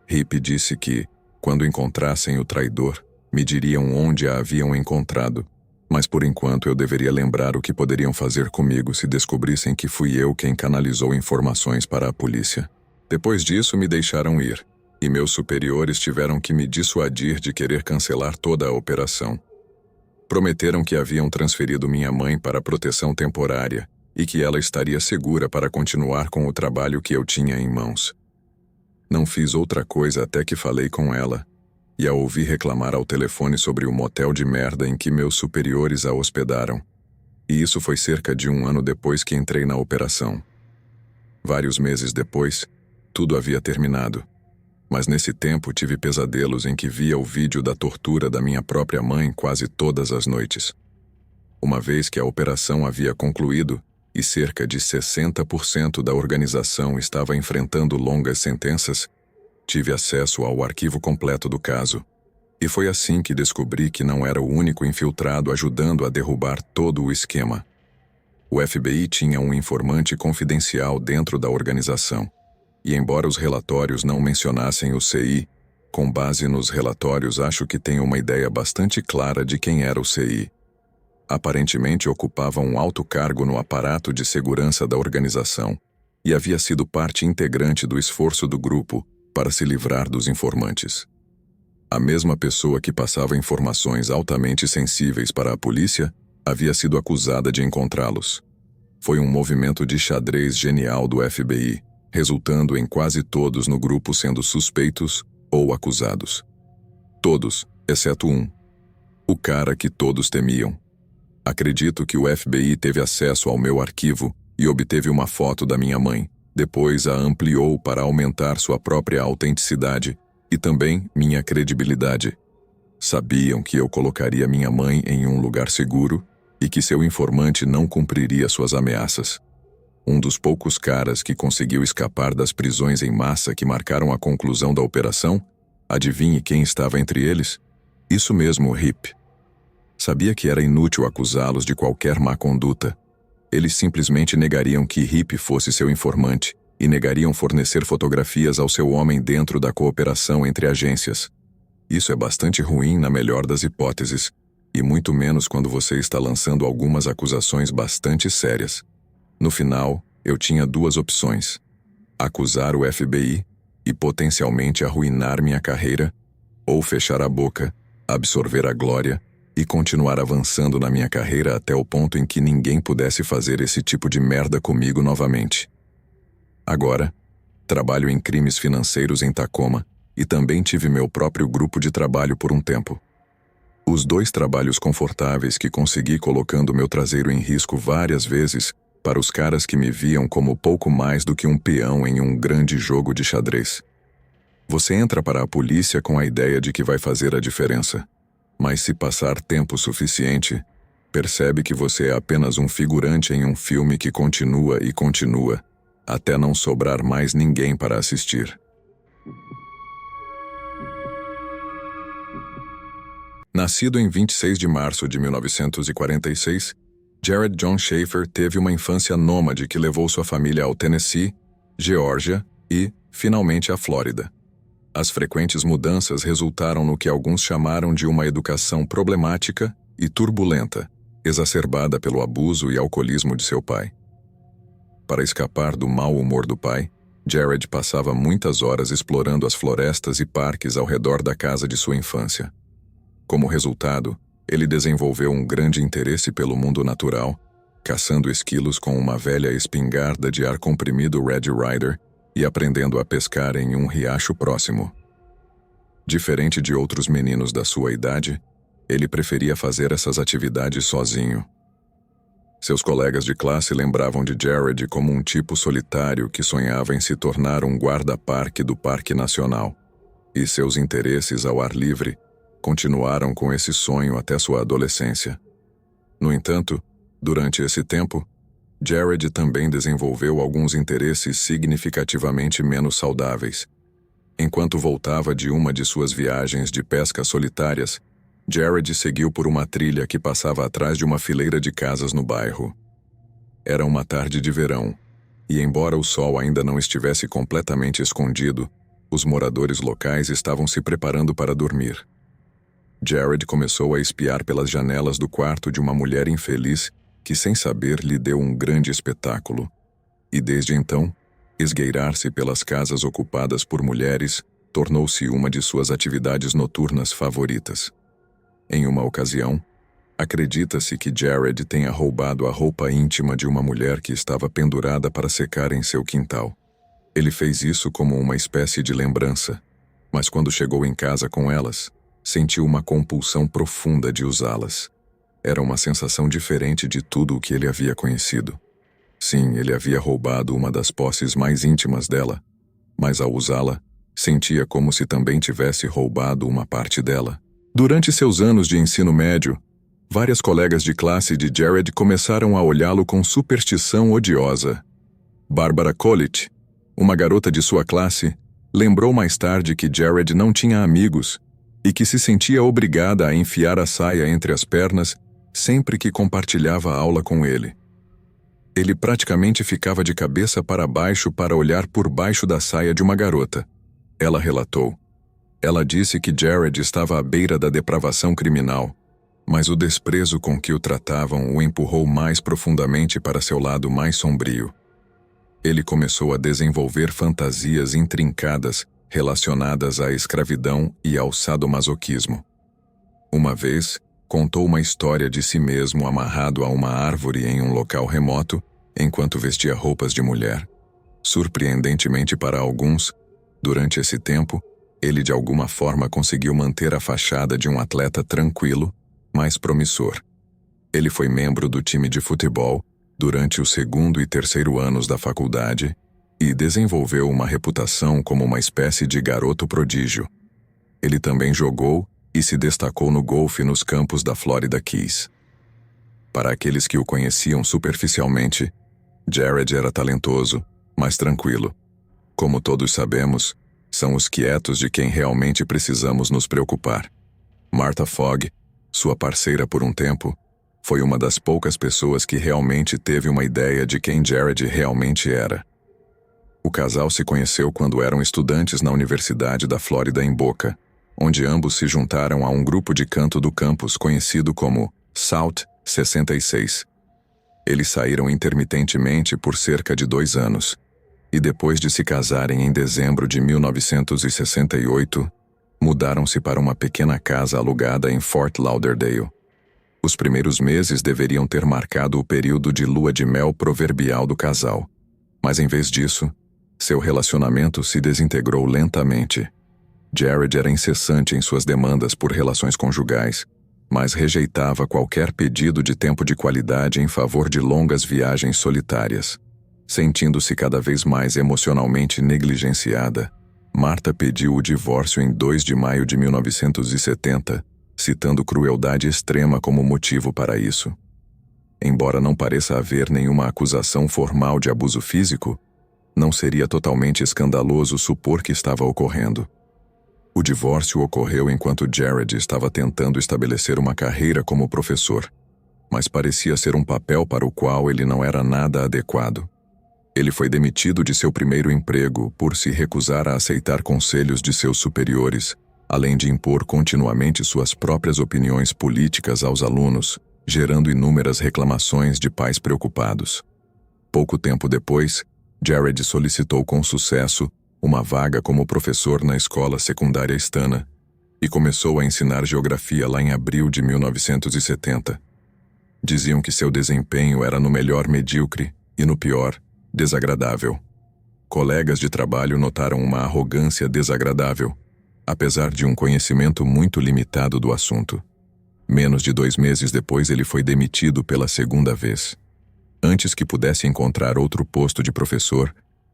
Hip disse que, quando encontrassem o traidor, me diriam onde a haviam encontrado, mas por enquanto eu deveria lembrar o que poderiam fazer comigo se descobrissem que fui eu quem canalizou informações para a polícia. Depois disso, me deixaram ir, e meus superiores tiveram que me dissuadir de querer cancelar toda a operação. Prometeram que haviam transferido minha mãe para proteção temporária e que ela estaria segura para continuar com o trabalho que eu tinha em mãos. Não fiz outra coisa até que falei com ela, e a ouvi reclamar ao telefone sobre o motel de merda em que meus superiores a hospedaram. E isso foi cerca de 1 ano depois que entrei na operação. Vários meses depois, tudo havia terminado. Mas nesse tempo tive pesadelos em que via o vídeo da tortura da minha própria mãe quase todas as noites. Uma vez que a operação havia concluído e cerca de 60% da organização estava enfrentando longas sentenças, tive acesso ao arquivo completo do caso. E foi assim que descobri que não era o único infiltrado ajudando a derrubar todo o esquema. O FBI tinha um informante confidencial dentro da organização. E embora os relatórios não mencionassem o CI, com base nos relatórios acho que tenho uma ideia bastante clara de quem era o CI. Aparentemente ocupava um alto cargo no aparato de segurança da organização e havia sido parte integrante do esforço do grupo para se livrar dos informantes. A mesma pessoa que passava informações altamente sensíveis para a polícia havia sido acusada de encontrá-los. Foi um movimento de xadrez genial do FBI, resultando em quase todos no grupo sendo suspeitos ou acusados. Todos, exceto um. O cara que todos temiam. Acredito que o FBI teve acesso ao meu arquivo e obteve uma foto da minha mãe. Depois a ampliou para aumentar sua própria autenticidade e também minha credibilidade. Sabiam que eu colocaria minha mãe em um lugar seguro e que seu informante não cumpriria suas ameaças. Um dos poucos caras que conseguiu escapar das prisões em massa que marcaram a conclusão da operação, adivinhe quem estava entre eles? Isso mesmo, Hip. Sabia que era inútil acusá-los de qualquer má conduta. Eles simplesmente negariam que Hip fosse seu informante e negariam fornecer fotografias ao seu homem dentro da cooperação entre agências. Isso é bastante ruim na melhor das hipóteses, e muito menos quando você está lançando algumas acusações bastante sérias. No final, eu tinha 2 opções: acusar o FBI e potencialmente arruinar minha carreira, ou fechar a boca, absorver a glória e continuar avançando na minha carreira até o ponto em que ninguém pudesse fazer esse tipo de merda comigo novamente. Agora, trabalho em crimes financeiros em Tacoma e também tive meu próprio grupo de trabalho por um tempo. Os 2 trabalhos confortáveis que consegui colocando meu traseiro em risco várias vezes para os caras que me viam como pouco mais do que um peão em um grande jogo de xadrez. Você entra para a polícia com a ideia de que vai fazer a diferença, mas se passar tempo suficiente, percebe que você é apenas um figurante em um filme que continua e continua, até não sobrar mais ninguém para assistir. Nascido em 26 de março de 1946, Jared John Schaefer teve uma infância nômade que levou sua família ao Tennessee, Geórgia e, finalmente, à Flórida. As frequentes mudanças resultaram no que alguns chamaram de uma educação problemática e turbulenta, exacerbada pelo abuso e alcoolismo de seu pai. Para escapar do mau humor do pai, Jared passava muitas horas explorando as florestas e parques ao redor da casa de sua infância. Como resultado, ele desenvolveu um grande interesse pelo mundo natural, caçando esquilos com uma velha espingarda de ar comprimido Red Ryder e aprendendo a pescar em um riacho próximo. Diferente de outros meninos da sua idade, ele preferia fazer essas atividades sozinho. Seus colegas de classe lembravam de Jared como um tipo solitário que sonhava em se tornar um guarda-parque do Parque Nacional, e seus interesses ao ar livre continuaram com esse sonho até sua adolescência. No entanto, durante esse tempo, Jared também desenvolveu alguns interesses significativamente menos saudáveis. Enquanto voltava de uma de suas viagens de pesca solitárias, Jared seguiu por uma trilha que passava atrás de uma fileira de casas no bairro. Era uma tarde de verão, e embora o sol ainda não estivesse completamente escondido, os moradores locais estavam se preparando para dormir. Jared começou a espiar pelas janelas do quarto de uma mulher infeliz que, sem saber, lhe deu um grande espetáculo. E desde então, esgueirar-se pelas casas ocupadas por mulheres tornou-se uma de suas atividades noturnas favoritas. Em uma ocasião, acredita-se que Jared tenha roubado a roupa íntima de uma mulher que estava pendurada para secar em seu quintal. Ele fez isso como uma espécie de lembrança, mas quando chegou em casa com elas, sentiu uma compulsão profunda de usá-las. Era uma sensação diferente de tudo o que ele havia conhecido. Sim, ele havia roubado uma das posses mais íntimas dela, mas ao usá-la, sentia como se também tivesse roubado uma parte dela. Durante seus anos de ensino médio, várias colegas de classe de Jared começaram a olhá-lo com superstição odiosa. Barbara Collett, uma garota de sua classe, lembrou mais tarde que Jared não tinha amigos e que se sentia obrigada a enfiar a saia entre as pernas sempre que compartilhava a aula com ele. Ele praticamente ficava de cabeça para baixo para olhar por baixo da saia de uma garota. Ela relatou. Ela disse que Jared estava à beira da depravação criminal, mas o desprezo com que o tratavam o empurrou mais profundamente para seu lado mais sombrio. Ele começou a desenvolver fantasias intrincadas relacionadas à escravidão e ao sadomasoquismo. Uma vez, contou uma história de si mesmo amarrado a uma árvore em um local remoto, enquanto vestia roupas de mulher. Surpreendentemente para alguns, durante esse tempo, ele de alguma forma conseguiu manter a fachada de um atleta tranquilo, mas promissor. Ele foi membro do time de futebol durante o 2º e 3º anos da faculdade e desenvolveu uma reputação como uma espécie de garoto prodígio. Ele também jogou e se destacou no golfe nos campos da Florida Keys. Para aqueles que o conheciam superficialmente, Jared era talentoso, mas tranquilo. Como todos sabemos, são os quietos de quem realmente precisamos nos preocupar. Martha Fogg, sua parceira por um tempo, foi uma das poucas pessoas que realmente teve uma ideia de quem Jared realmente era. O casal se conheceu quando eram estudantes na Universidade da Flórida em Boca, onde ambos se juntaram a um grupo de canto do campus conhecido como South 66. Eles saíram intermitentemente por cerca de 2 anos. e depois de se casarem em dezembro de 1968, mudaram-se para uma pequena casa alugada em Fort Lauderdale. Os primeiros meses deveriam ter marcado o período de lua de mel proverbial do casal, mas em vez disso, seu relacionamento se desintegrou lentamente. Jared era incessante em suas demandas por relações conjugais, mas rejeitava qualquer pedido de tempo de qualidade em favor de longas viagens solitárias. Sentindo-se cada vez mais emocionalmente negligenciada, Martha pediu o divórcio em 2 de maio de 1970, citando crueldade extrema como motivo para isso. Embora não pareça haver nenhuma acusação formal de abuso físico, não seria totalmente escandaloso supor que estava ocorrendo. O divórcio ocorreu enquanto Jared estava tentando estabelecer uma carreira como professor, mas parecia ser um papel para o qual ele não era nada adequado. Ele foi demitido de seu primeiro emprego por se recusar a aceitar conselhos de seus superiores, além de impor continuamente suas próprias opiniões políticas aos alunos, gerando inúmeras reclamações de pais preocupados. Pouco tempo depois, Jared solicitou com sucesso uma vaga como professor na escola secundária Stana e começou a ensinar geografia lá em abril de 1970. Diziam que seu desempenho era no melhor medíocre e no pior, desagradável. Colegas de trabalho notaram uma arrogância desagradável, apesar de um conhecimento muito limitado do assunto. Menos de 2 meses depois ele foi demitido pela segunda vez. Antes que pudesse encontrar outro posto de professor,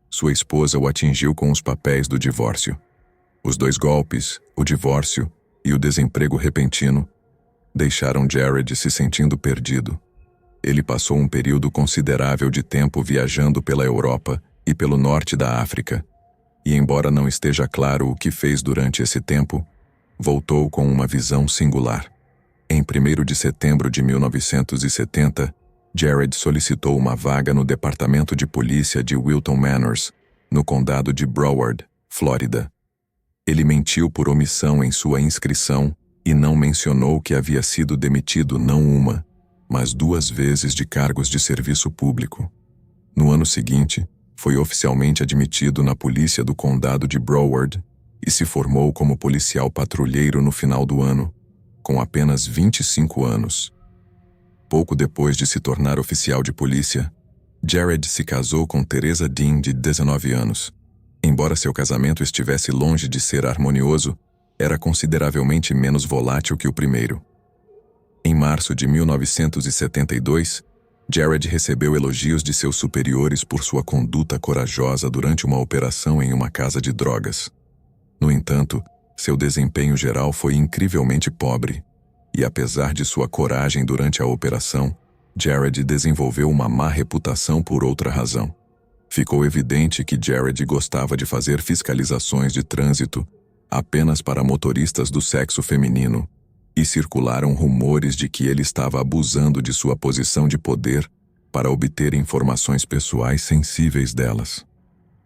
sua esposa o atingiu com os papéis do divórcio. Os 2 golpes, o divórcio e o desemprego repentino, deixaram Jared se sentindo perdido. Ele passou um período considerável de tempo viajando pela Europa e pelo norte da África, e embora não esteja claro o que fez durante esse tempo, voltou com uma visão singular. Em 1º de setembro de 1970, Jared solicitou uma vaga no Departamento de Polícia de Wilton Manors, no condado de Broward, Flórida. Ele mentiu por omissão em sua inscrição e não mencionou que havia sido demitido não uma, mas 2 vezes de cargos de serviço público. No ano seguinte, foi oficialmente admitido na polícia do condado de Broward e se formou como policial patrulheiro no final do ano, com apenas 25 anos. Pouco depois de se tornar oficial de polícia, Jared se casou com Teresa Dean, de 19 anos. Embora seu casamento estivesse longe de ser harmonioso, era consideravelmente menos volátil que o primeiro. Em março de 1972, Jared recebeu elogios de seus superiores por sua conduta corajosa durante uma operação em uma casa de drogas. No entanto, seu desempenho geral foi incrivelmente pobre, e apesar de sua coragem durante a operação, Jared desenvolveu uma má reputação por outra razão. Ficou evidente que Jared gostava de fazer fiscalizações de trânsito apenas para motoristas do sexo feminino, e circularam rumores de que ele estava abusando de sua posição de poder para obter informações pessoais sensíveis delas.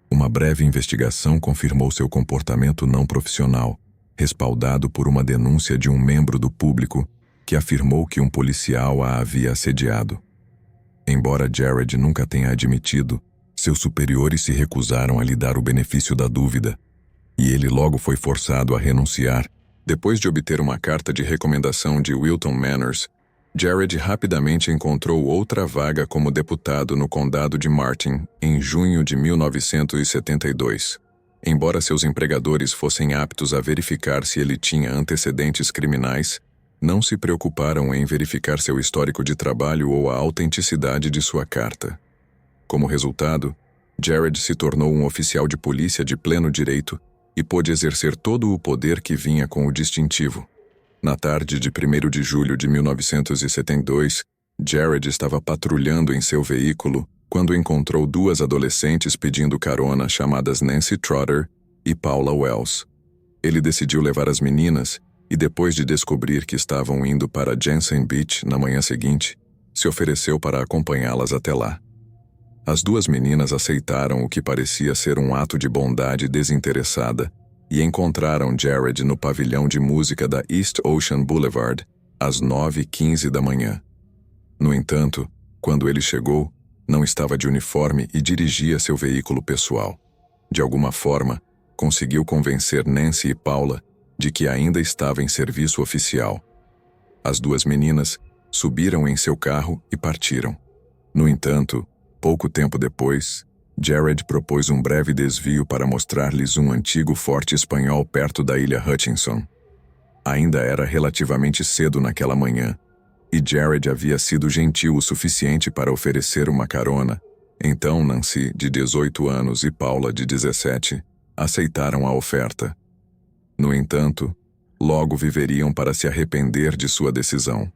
Uma breve investigação confirmou seu comportamento não profissional, respaldado por uma denúncia de um membro do público que afirmou que um policial a havia assediado. Embora Jared nunca tenha admitido, seus superiores se recusaram a lhe dar o benefício da dúvida, e ele logo foi forçado a renunciar. Depois de obter uma carta de recomendação de Wilton Manors, Jared rapidamente encontrou outra vaga como deputado no condado de Martin, em junho de 1972. Embora seus empregadores fossem aptos a verificar se ele tinha antecedentes criminais, não se preocuparam em verificar seu histórico de trabalho ou a autenticidade de sua carta. Como resultado, Jared se tornou um oficial de polícia de pleno direito e pôde exercer todo o poder que vinha com o distintivo. Na tarde de 1º de julho de 1972, Jared estava patrulhando em seu veículo quando encontrou 2 adolescentes pedindo carona chamadas Nancy Trotter e Paula Wells. Ele decidiu levar as meninas e, depois de descobrir que estavam indo para Jensen Beach na manhã seguinte, se ofereceu para acompanhá-las até lá. As 2 meninas aceitaram o que parecia ser um ato de bondade desinteressada e encontraram Jared no pavilhão de música da East Ocean Boulevard às 9h15 da manhã. No entanto, quando ele chegou, Não estava de uniforme e dirigia seu veículo pessoal. De alguma forma, conseguiu convencer Nancy e Paula de que ainda estava em serviço oficial. As duas meninas subiram em seu carro e partiram. No entanto, pouco tempo depois, Jared propôs um breve desvio para mostrar-lhes um antigo forte espanhol perto da ilha Hutchinson. Ainda era relativamente cedo naquela manhã, e Jared havia sido gentil o suficiente para oferecer uma carona. Então Nancy, de 18 anos, e Paula, de 17, aceitaram a oferta. No entanto, logo viveriam para se arrepender de sua decisão.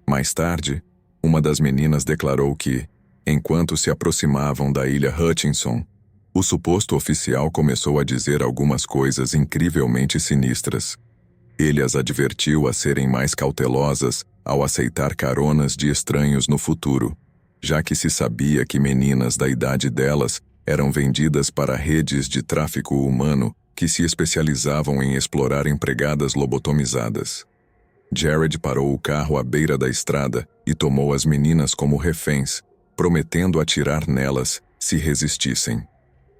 Mais tarde, uma das meninas declarou que, enquanto se aproximavam da ilha Hutchinson, o suposto oficial começou a dizer algumas coisas incrivelmente sinistras. Ele as advertiu a serem mais cautelosas ao aceitar caronas de estranhos no futuro, já que se sabia que meninas da idade delas eram vendidas para redes de tráfico humano que se especializavam em explorar empregadas lobotomizadas. Jared parou o carro à beira da estrada e tomou as meninas como reféns, prometendo atirar nelas se resistissem.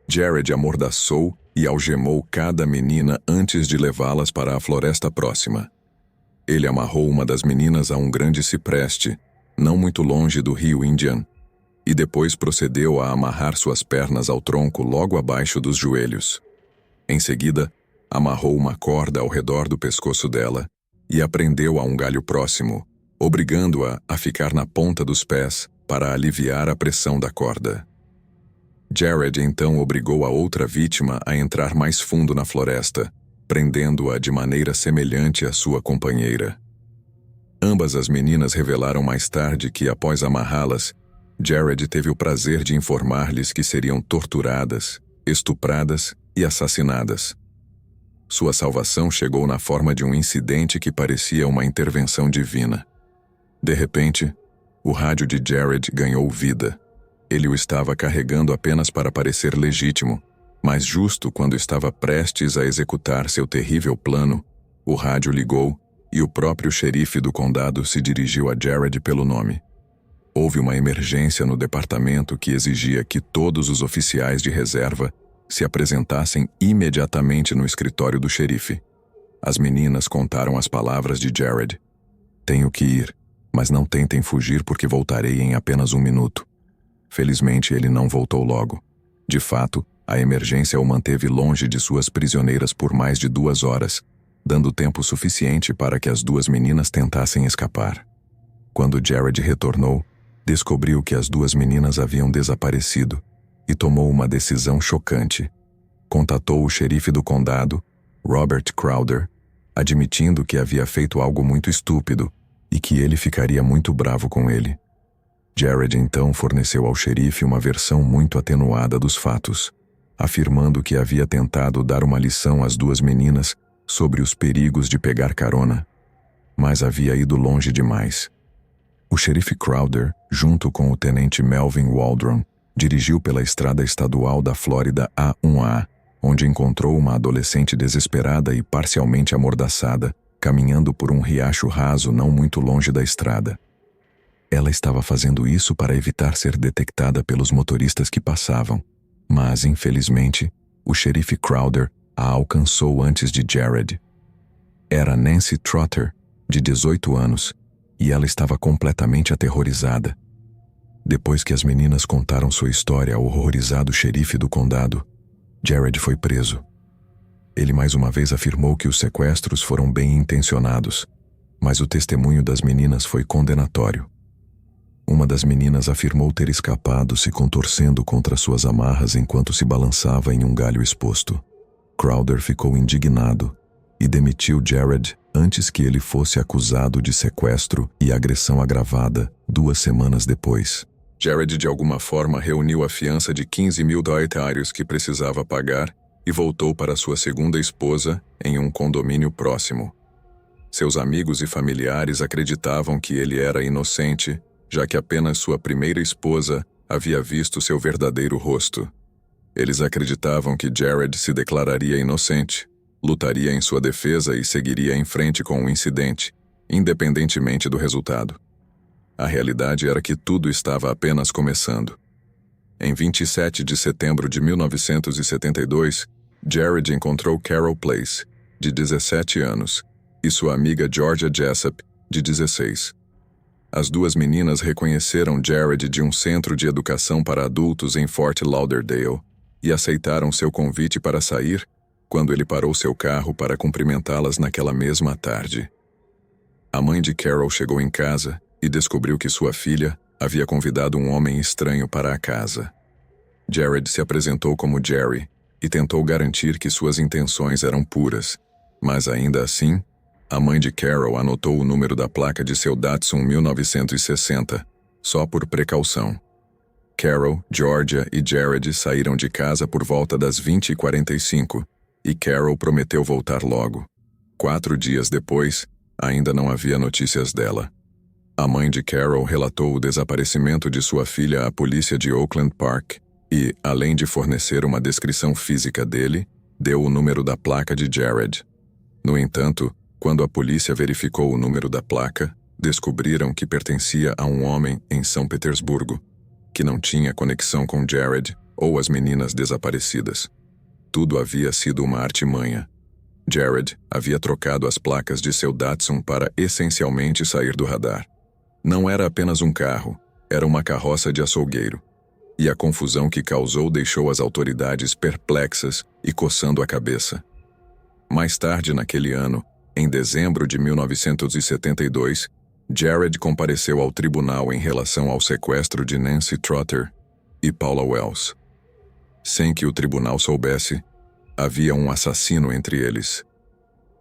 Jared amordaçou e algemou cada menina antes de levá-las para a floresta próxima. Ele amarrou uma das meninas a um grande cipreste, não muito longe do rio Indian, e depois procedeu a amarrar suas pernas ao tronco logo abaixo dos joelhos. Em seguida, amarrou uma corda ao redor do pescoço dela e a prendeu a um galho próximo, obrigando-a a ficar na ponta dos pés para aliviar a pressão da corda. Jared então obrigou a outra vítima a entrar mais fundo na floresta, prendendo-a de maneira semelhante à sua companheira. Ambas as meninas revelaram mais tarde que, após amarrá-las, Jared teve o prazer de informar-lhes que seriam torturadas, estupradas e assassinadas. Sua salvação chegou na forma de um incidente que parecia uma intervenção divina. De repente, o rádio de Jared ganhou vida. Ele o estava carregando apenas para parecer legítimo, mas justo quando estava prestes a executar seu terrível plano, o rádio ligou e o próprio xerife do condado se dirigiu a Jared pelo nome. Houve uma emergência no departamento que exigia que todos os oficiais de reserva se apresentassem imediatamente no escritório do xerife. As meninas contaram as palavras de Jared. "Tenho que ir, mas não tentem fugir porque voltarei em apenas 1 minuto." Felizmente, ele não voltou logo. De fato, a emergência o manteve longe de suas prisioneiras por mais de 2 horas, dando tempo suficiente para que as 2 meninas tentassem escapar. Quando Jared retornou, descobriu que as 2 meninas haviam desaparecido e tomou uma decisão chocante. Contatou o xerife do condado, Robert Crowder, admitindo que havia feito algo muito estúpido e que ele ficaria muito bravo com ele. Jared então forneceu ao xerife uma versão muito atenuada dos fatos, afirmando que havia tentado dar uma lição às 2 meninas sobre os perigos de pegar carona, mas havia ido longe demais. O xerife Crowder, junto com o tenente Melvin Waldron, dirigiu pela estrada estadual da Flórida A1A, onde encontrou uma adolescente desesperada e parcialmente amordaçada, caminhando por um riacho raso não muito longe da estrada. Ela estava fazendo isso para evitar ser detectada pelos motoristas que passavam, mas, infelizmente, o xerife Crowder a alcançou antes de Jared. Era Nancy Trotter, de 18 anos, e ela estava completamente aterrorizada. Depois que as meninas contaram sua história ao horrorizado xerife do condado, Jared foi preso. Ele mais uma vez afirmou que os sequestros foram bem intencionados, mas o testemunho das meninas foi condenatório. Uma das meninas afirmou ter escapado se contorcendo contra suas amarras enquanto se balançava em um galho exposto. Crowder ficou indignado e demitiu Jared antes que ele fosse acusado de sequestro e agressão agravada 2 semanas depois. Jared de alguma forma reuniu a fiança de $15.000 que precisava pagar e voltou para sua segunda esposa em um condomínio próximo. Seus amigos e familiares acreditavam que ele era inocente, já que apenas sua primeira esposa havia visto seu verdadeiro rosto. Eles acreditavam que Jared se declararia inocente, lutaria em sua defesa e seguiria em frente com o incidente, independentemente do resultado. A realidade era que tudo estava apenas começando. Em 27 de setembro de 1972, Jared encontrou Carol Place, de 17 anos, e sua amiga Georgia Jessup, de 16. As duas meninas reconheceram Jared de um centro de educação para adultos em Fort Lauderdale e aceitaram seu convite para sair quando ele parou seu carro para cumprimentá-las naquela mesma tarde. A mãe de Carol chegou em casa e descobriu que sua filha havia convidado um homem estranho para a casa. Jared se apresentou como Jerry e tentou garantir que suas intenções eram puras, mas ainda assim, a mãe de Carol anotou o número da placa de seu Datsun 1960, só por precaução. Carol, Georgia e Jared saíram de casa por volta das 20h45 e Carol prometeu voltar logo. 4 dias depois, ainda não havia notícias dela. A mãe de Carol relatou o desaparecimento de sua filha à polícia de Oakland Park e, além de fornecer uma descrição física dele, deu o número da placa de Jared. No entanto, quando a polícia verificou o número da placa, descobriram que pertencia a um homem em São Petersburgo, que não tinha conexão com Jared ou as meninas desaparecidas. Tudo havia sido uma artimanha. Jared havia trocado as placas de seu Datsun para essencialmente sair do radar. Não era apenas um carro, era uma carroça de açougueiro. E a confusão que causou deixou as autoridades perplexas e coçando a cabeça. Mais tarde naquele ano, em dezembro de 1972, Jared compareceu ao tribunal em relação ao sequestro de Nancy Trotter e Paula Wells. Sem que o tribunal soubesse, havia um assassino entre eles.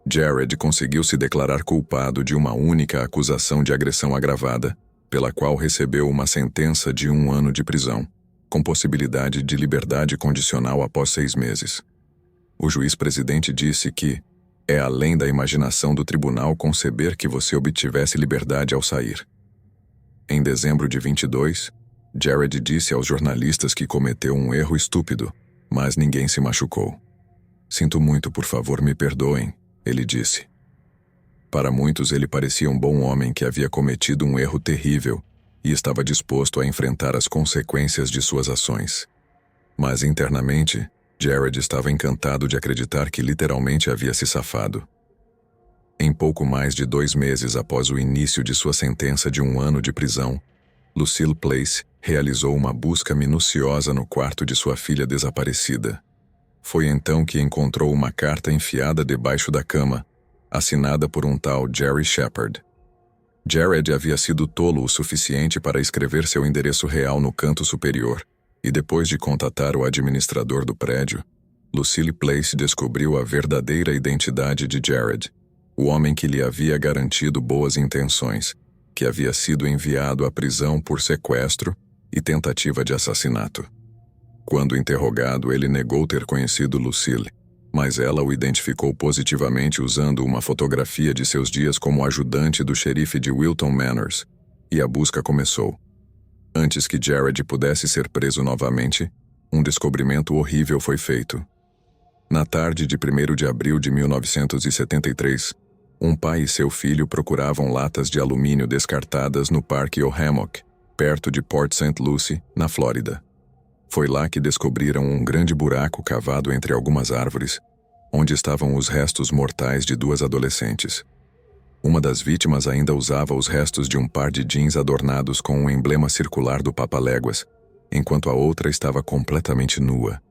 Jared conseguiu se declarar culpado de uma única acusação de agressão agravada, pela qual recebeu uma sentença de 1 ano de prisão, com possibilidade de liberdade condicional após 6 meses. O juiz-presidente disse que é além da imaginação do tribunal conceber que você obtivesse liberdade ao sair. Em dezembro de 22, Jared disse aos jornalistas que cometeu um erro estúpido, mas ninguém se machucou. Sinto muito, por favor, me perdoem, ele disse. Para muitos, ele parecia um bom homem que havia cometido um erro terrível e estava disposto a enfrentar as consequências de suas ações. Mas internamente, Jared estava encantado de acreditar que literalmente havia se safado. Em pouco mais de 2 meses após o início de sua sentença de 1 ano de prisão, Lucille Place realizou uma busca minuciosa no quarto de sua filha desaparecida. Foi então que encontrou uma carta enfiada debaixo da cama, assinada por um tal Jerry Shepard. Jared havia sido tolo o suficiente para escrever seu endereço real no canto superior, e depois de contatar o administrador do prédio, Lucille Place descobriu a verdadeira identidade de Jared, o homem que lhe havia garantido boas intenções, que havia sido enviado à prisão por sequestro e tentativa de assassinato. Quando interrogado, ele negou ter conhecido Lucille, mas ela o identificou positivamente usando uma fotografia de seus dias como ajudante do xerife de Wilton Manors, e a busca começou. Antes que Jared pudesse ser preso novamente, um descobrimento horrível foi feito. Na tarde de 1º de abril de 1973, um pai e seu filho procuravam latas de alumínio descartadas no Parque O'Hammock, perto de Port St. Lucie, na Flórida. Foi lá que descobriram um grande buraco cavado entre algumas árvores, onde estavam os restos mortais de 2 adolescentes. Uma das vítimas ainda usava os restos de um par de jeans adornados com um emblema circular do Papaléguas, enquanto a outra estava completamente nua.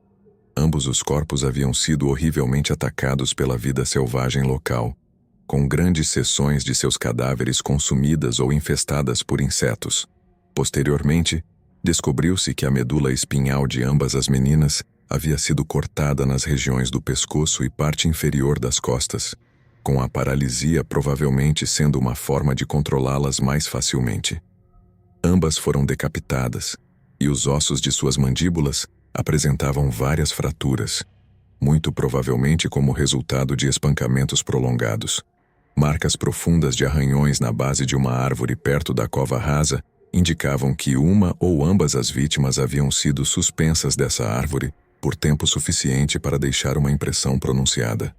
Ambos os corpos haviam sido horrivelmente atacados pela vida selvagem local, com grandes seções de seus cadáveres consumidas ou infestadas por insetos. Posteriormente, descobriu-se que a medula espinhal de ambas as meninas havia sido cortada nas regiões do pescoço e parte inferior das costas, com a paralisia provavelmente sendo uma forma de controlá-las mais facilmente. Ambas foram decapitadas, e os ossos de suas mandíbulas apresentavam várias fraturas, muito provavelmente como resultado de espancamentos prolongados. Marcas profundas de arranhões na base de uma árvore perto da cova rasa indicavam que uma ou ambas as vítimas haviam sido suspensas dessa árvore por tempo suficiente para deixar uma impressão pronunciada.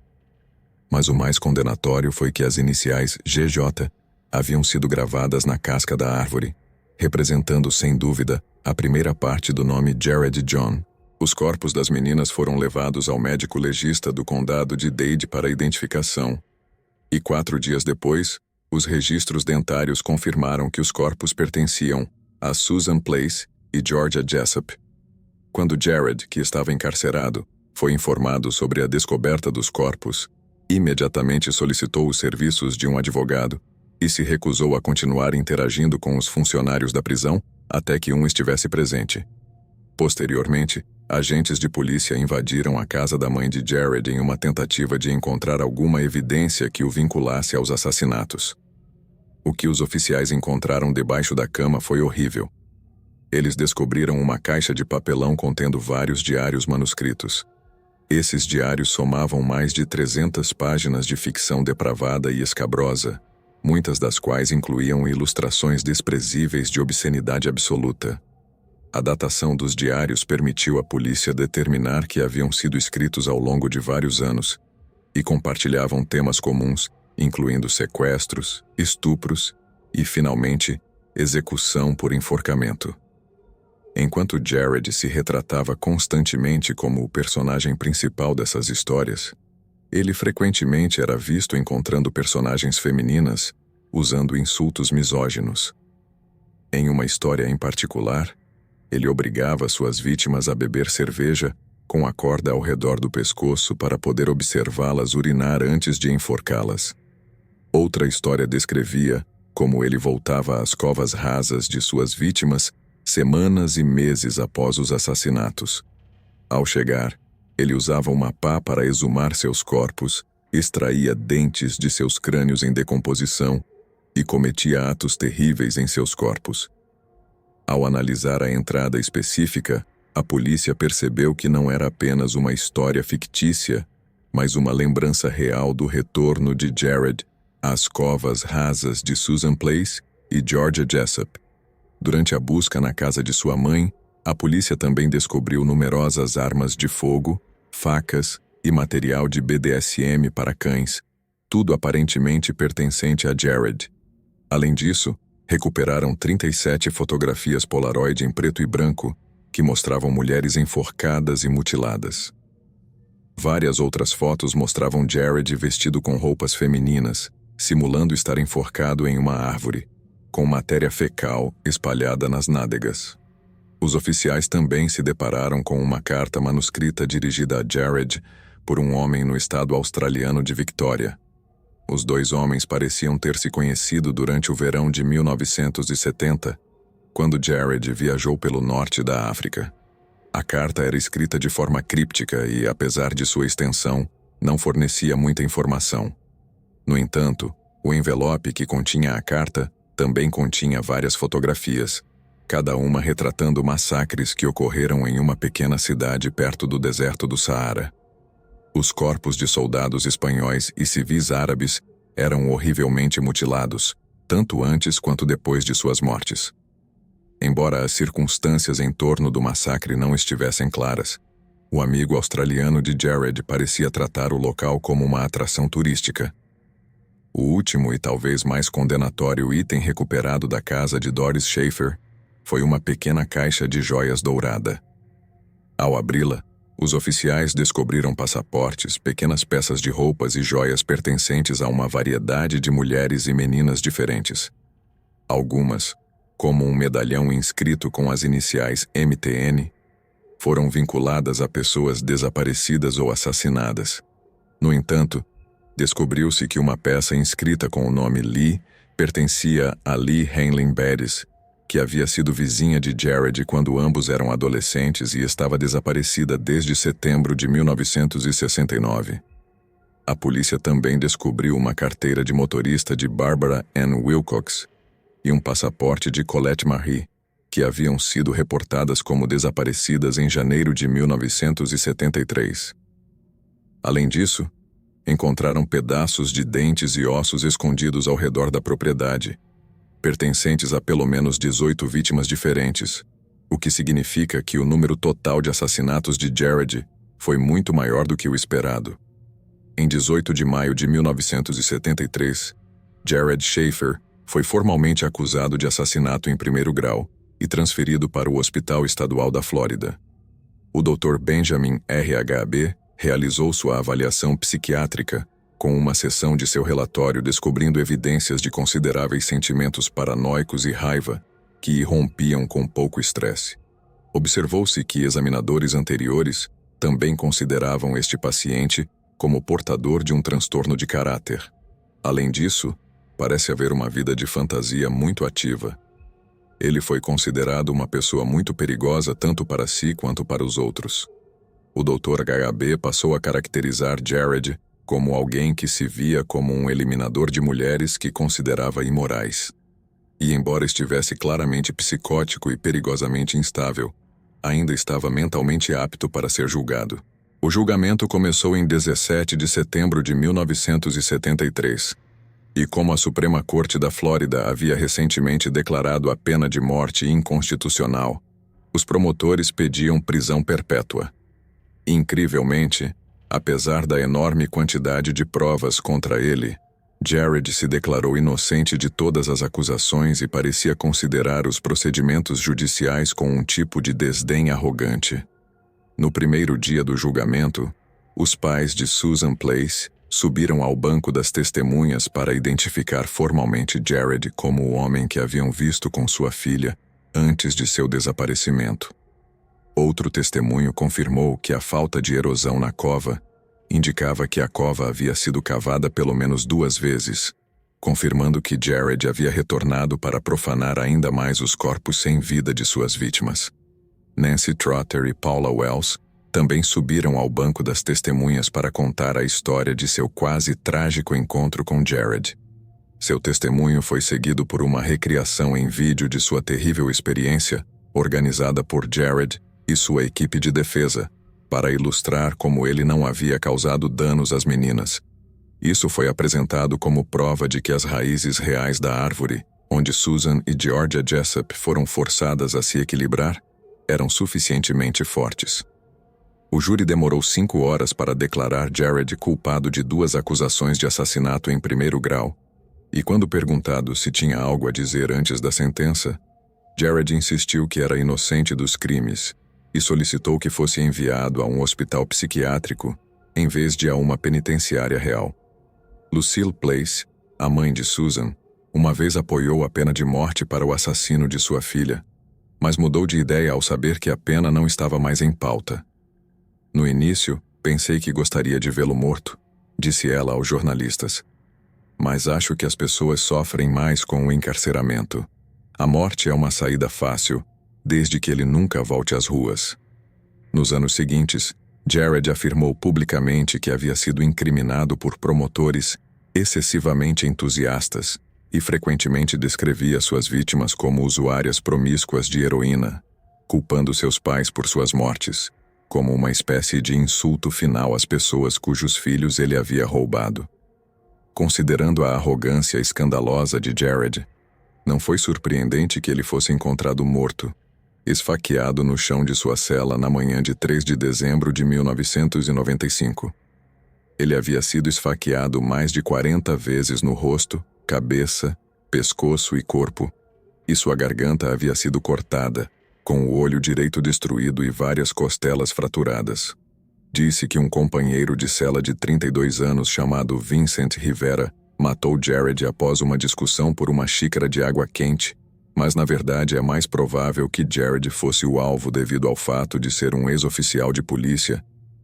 Mas o mais condenatório foi que as iniciais GJ haviam sido gravadas na casca da árvore, representando sem dúvida a primeira parte do nome Jared John. Os corpos das meninas foram levados ao médico legista do condado de Dade para identificação. E 4 dias depois, os registros dentários confirmaram que os corpos pertenciam a Susan Place e Georgia Jessup. Quando Jared, que estava encarcerado, foi informado sobre a descoberta dos corpos, imediatamente solicitou os serviços de um advogado e se recusou a continuar interagindo com os funcionários da prisão até que um estivesse presente. Posteriormente, agentes de polícia invadiram a casa da mãe de Jared em uma tentativa de encontrar alguma evidência que o vinculasse aos assassinatos. O que os oficiais encontraram debaixo da cama foi horrível. Eles descobriram uma caixa de papelão contendo vários diários manuscritos. Esses diários somavam mais de 300 páginas de ficção depravada e escabrosa, muitas das quais incluíam ilustrações desprezíveis de obscenidade absoluta. A datação dos diários permitiu à polícia determinar que haviam sido escritos ao longo de vários anos e compartilhavam temas comuns, incluindo sequestros, estupros e, finalmente, execução por enforcamento. Enquanto Jared se retratava constantemente como o personagem principal dessas histórias, ele frequentemente era visto encontrando personagens femininas usando insultos misóginos. Em uma história em particular, ele obrigava suas vítimas a beber cerveja com a corda ao redor do pescoço para poder observá-las urinar antes de enforcá-las. Outra história descrevia como ele voltava às covas rasas de suas vítimas semanas e meses após os assassinatos. Ao chegar, ele usava uma pá para exumar seus corpos, extraía dentes de seus crânios em decomposição e cometia atos terríveis em seus corpos. Ao analisar a entrada específica, a polícia percebeu que não era apenas uma história fictícia, mas uma lembrança real do retorno de Jared às covas rasas de Susan Place e Georgia Jessup. Durante a busca na casa de sua mãe, a polícia também descobriu numerosas armas de fogo, facas e material de BDSM para cães, tudo aparentemente pertencente a Jared. Além disso, recuperaram 37 fotografias Polaroid em preto e branco que mostravam mulheres enforcadas e mutiladas. Várias outras fotos mostravam Jared vestido com roupas femininas, simulando estar enforcado em uma árvore, com matéria fecal espalhada nas nádegas. Os oficiais também se depararam com uma carta manuscrita dirigida a Jared por um homem no estado australiano de Victoria. Os 2 homens pareciam ter se conhecido durante o verão de 1970, quando Jared viajou pelo norte da África. A carta era escrita de forma críptica e, apesar de sua extensão, não fornecia muita informação. No entanto, o envelope que continha a carta também continha várias fotografias, cada uma retratando massacres que ocorreram em uma pequena cidade perto do deserto do Saara. Os corpos de soldados espanhóis e civis árabes eram horrivelmente mutilados, tanto antes quanto depois de suas mortes. Embora as circunstâncias em torno do massacre não estivessem claras, o amigo australiano de Jared parecia tratar o local como uma atração turística. O último e talvez mais condenatório item recuperado da casa de Doris Schaefer foi uma pequena caixa de joias dourada. Ao abri-la, os oficiais descobriram passaportes, pequenas peças de roupas e joias pertencentes a uma variedade de mulheres e meninas diferentes. Algumas, como um medalhão inscrito com as iniciais MTN, foram vinculadas a pessoas desaparecidas ou assassinadas. No entanto, descobriu-se que uma peça inscrita com o nome Lee pertencia a Lee Hanlin Bettis, que havia sido vizinha de Jared quando ambos eram adolescentes e estava desaparecida desde setembro de 1969. A polícia também descobriu uma carteira de motorista de Barbara Ann Wilcox e um passaporte de Colette Marie, que haviam sido reportadas como desaparecidas em janeiro de 1973. Além disso, encontraram pedaços de dentes e ossos escondidos ao redor da propriedade, pertencentes a pelo menos 18 vítimas diferentes, o que significa que o número total de assassinatos de Jared foi muito maior do que o esperado. Em 18 de maio de 1973, Jared Schaefer foi formalmente acusado de assassinato em primeiro grau e transferido para o Hospital Estadual da Flórida. O Dr. Benjamin R.H.B. realizou sua avaliação psiquiátrica com uma seção de seu relatório descobrindo evidências de consideráveis sentimentos paranoicos e raiva que irrompiam com pouco estresse. Observou-se que examinadores anteriores também consideravam este paciente como portador de um transtorno de caráter. Além disso, parece haver uma vida de fantasia muito ativa. Ele foi considerado uma pessoa muito perigosa tanto para si quanto para os outros. O Dr. HB passou a caracterizar Jared como alguém que se via como um eliminador de mulheres que considerava imorais. E embora estivesse claramente psicótico e perigosamente instável, ainda estava mentalmente apto para ser julgado. O julgamento começou em 17 de setembro de 1973. E como a Suprema Corte da Flórida havia recentemente declarado a pena de morte inconstitucional, os promotores pediam prisão perpétua. Incrivelmente, apesar da enorme quantidade de provas contra ele, Jared se declarou inocente de todas as acusações e parecia considerar os procedimentos judiciais com um tipo de desdém arrogante. No primeiro dia do julgamento, os pais de Susan Place subiram ao banco das testemunhas para identificar formalmente Jared como o homem que haviam visto com sua filha antes de seu desaparecimento. Outro testemunho confirmou que a falta de erosão na cova indicava que a cova havia sido cavada pelo menos 2 vezes, confirmando que Jared havia retornado para profanar ainda mais os corpos sem vida de suas vítimas. Nancy Trotter e Paula Wells também subiram ao banco das testemunhas para contar a história de seu quase trágico encontro com Jared. Seu testemunho foi seguido por uma recriação em vídeo de sua terrível experiência, organizada por Jared e sua equipe de defesa, para ilustrar como ele não havia causado danos às meninas. Isso foi apresentado como prova de que as raízes reais da árvore, onde Susan e Georgia Jessup foram forçadas a se equilibrar, eram suficientemente fortes. O júri demorou 5 horas para declarar Jared culpado de 2 acusações de assassinato em primeiro grau, e quando perguntado se tinha algo a dizer antes da sentença, Jared insistiu que era inocente dos crimes e solicitou que fosse enviado a um hospital psiquiátrico em vez de a uma penitenciária real. Lucille Place, a mãe de Susan, uma vez apoiou a pena de morte para o assassino de sua filha, mas mudou de ideia ao saber que a pena não estava mais em pauta. No início, pensei que gostaria de vê-lo morto, disse ela aos jornalistas. Mas acho que as pessoas sofrem mais com o encarceramento. A morte é uma saída fácil, desde que ele nunca volte às ruas. Nos anos seguintes, Jared afirmou publicamente que havia sido incriminado por promotores excessivamente entusiastas e frequentemente descrevia suas vítimas como usuárias promíscuas de heroína, culpando seus pais por suas mortes, como uma espécie de insulto final às pessoas cujos filhos ele havia roubado. Considerando a arrogância escandalosa de Jared, não foi surpreendente que ele fosse encontrado morto, esfaqueado no chão de sua cela na manhã de 3 de dezembro de 1995. Ele havia sido esfaqueado mais de 40 vezes no rosto, cabeça, pescoço e corpo, e sua garganta havia sido cortada, com o olho direito destruído e várias costelas fraturadas. Disse que um companheiro de cela de 32 anos chamado Vincent Rivera matou Jared após uma discussão por uma xícara de água quente, mas na verdade é mais provável que Jared fosse o alvo devido ao fato de ser um ex-oficial de polícia,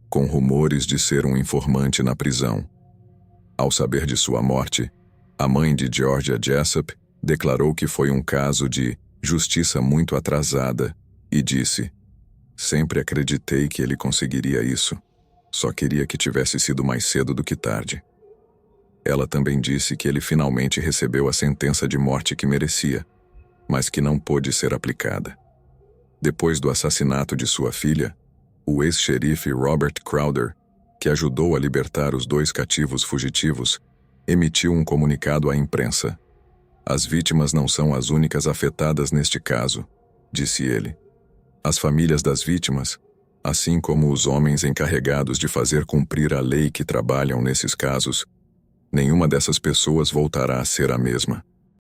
com rumores de ser um informante na prisão. Ao saber de sua morte, a mãe de Georgia Jessup declarou que foi um caso de justiça muito atrasada e disse: "Sempre acreditei que ele conseguiria isso. Só queria que tivesse sido mais cedo do que tarde." Ela também disse que ele finalmente recebeu a sentença de morte que merecia, mas que não pôde ser aplicada. Depois do assassinato de sua filha, o ex-xerife Robert Crowder, que ajudou a libertar os 2 cativos fugitivos, emitiu um comunicado à imprensa. "As vítimas não são as únicas afetadas neste caso", disse ele. "As famílias das vítimas, assim como os homens encarregados de fazer cumprir a lei que trabalham nesses casos, nenhuma dessas pessoas voltará a ser a mesma."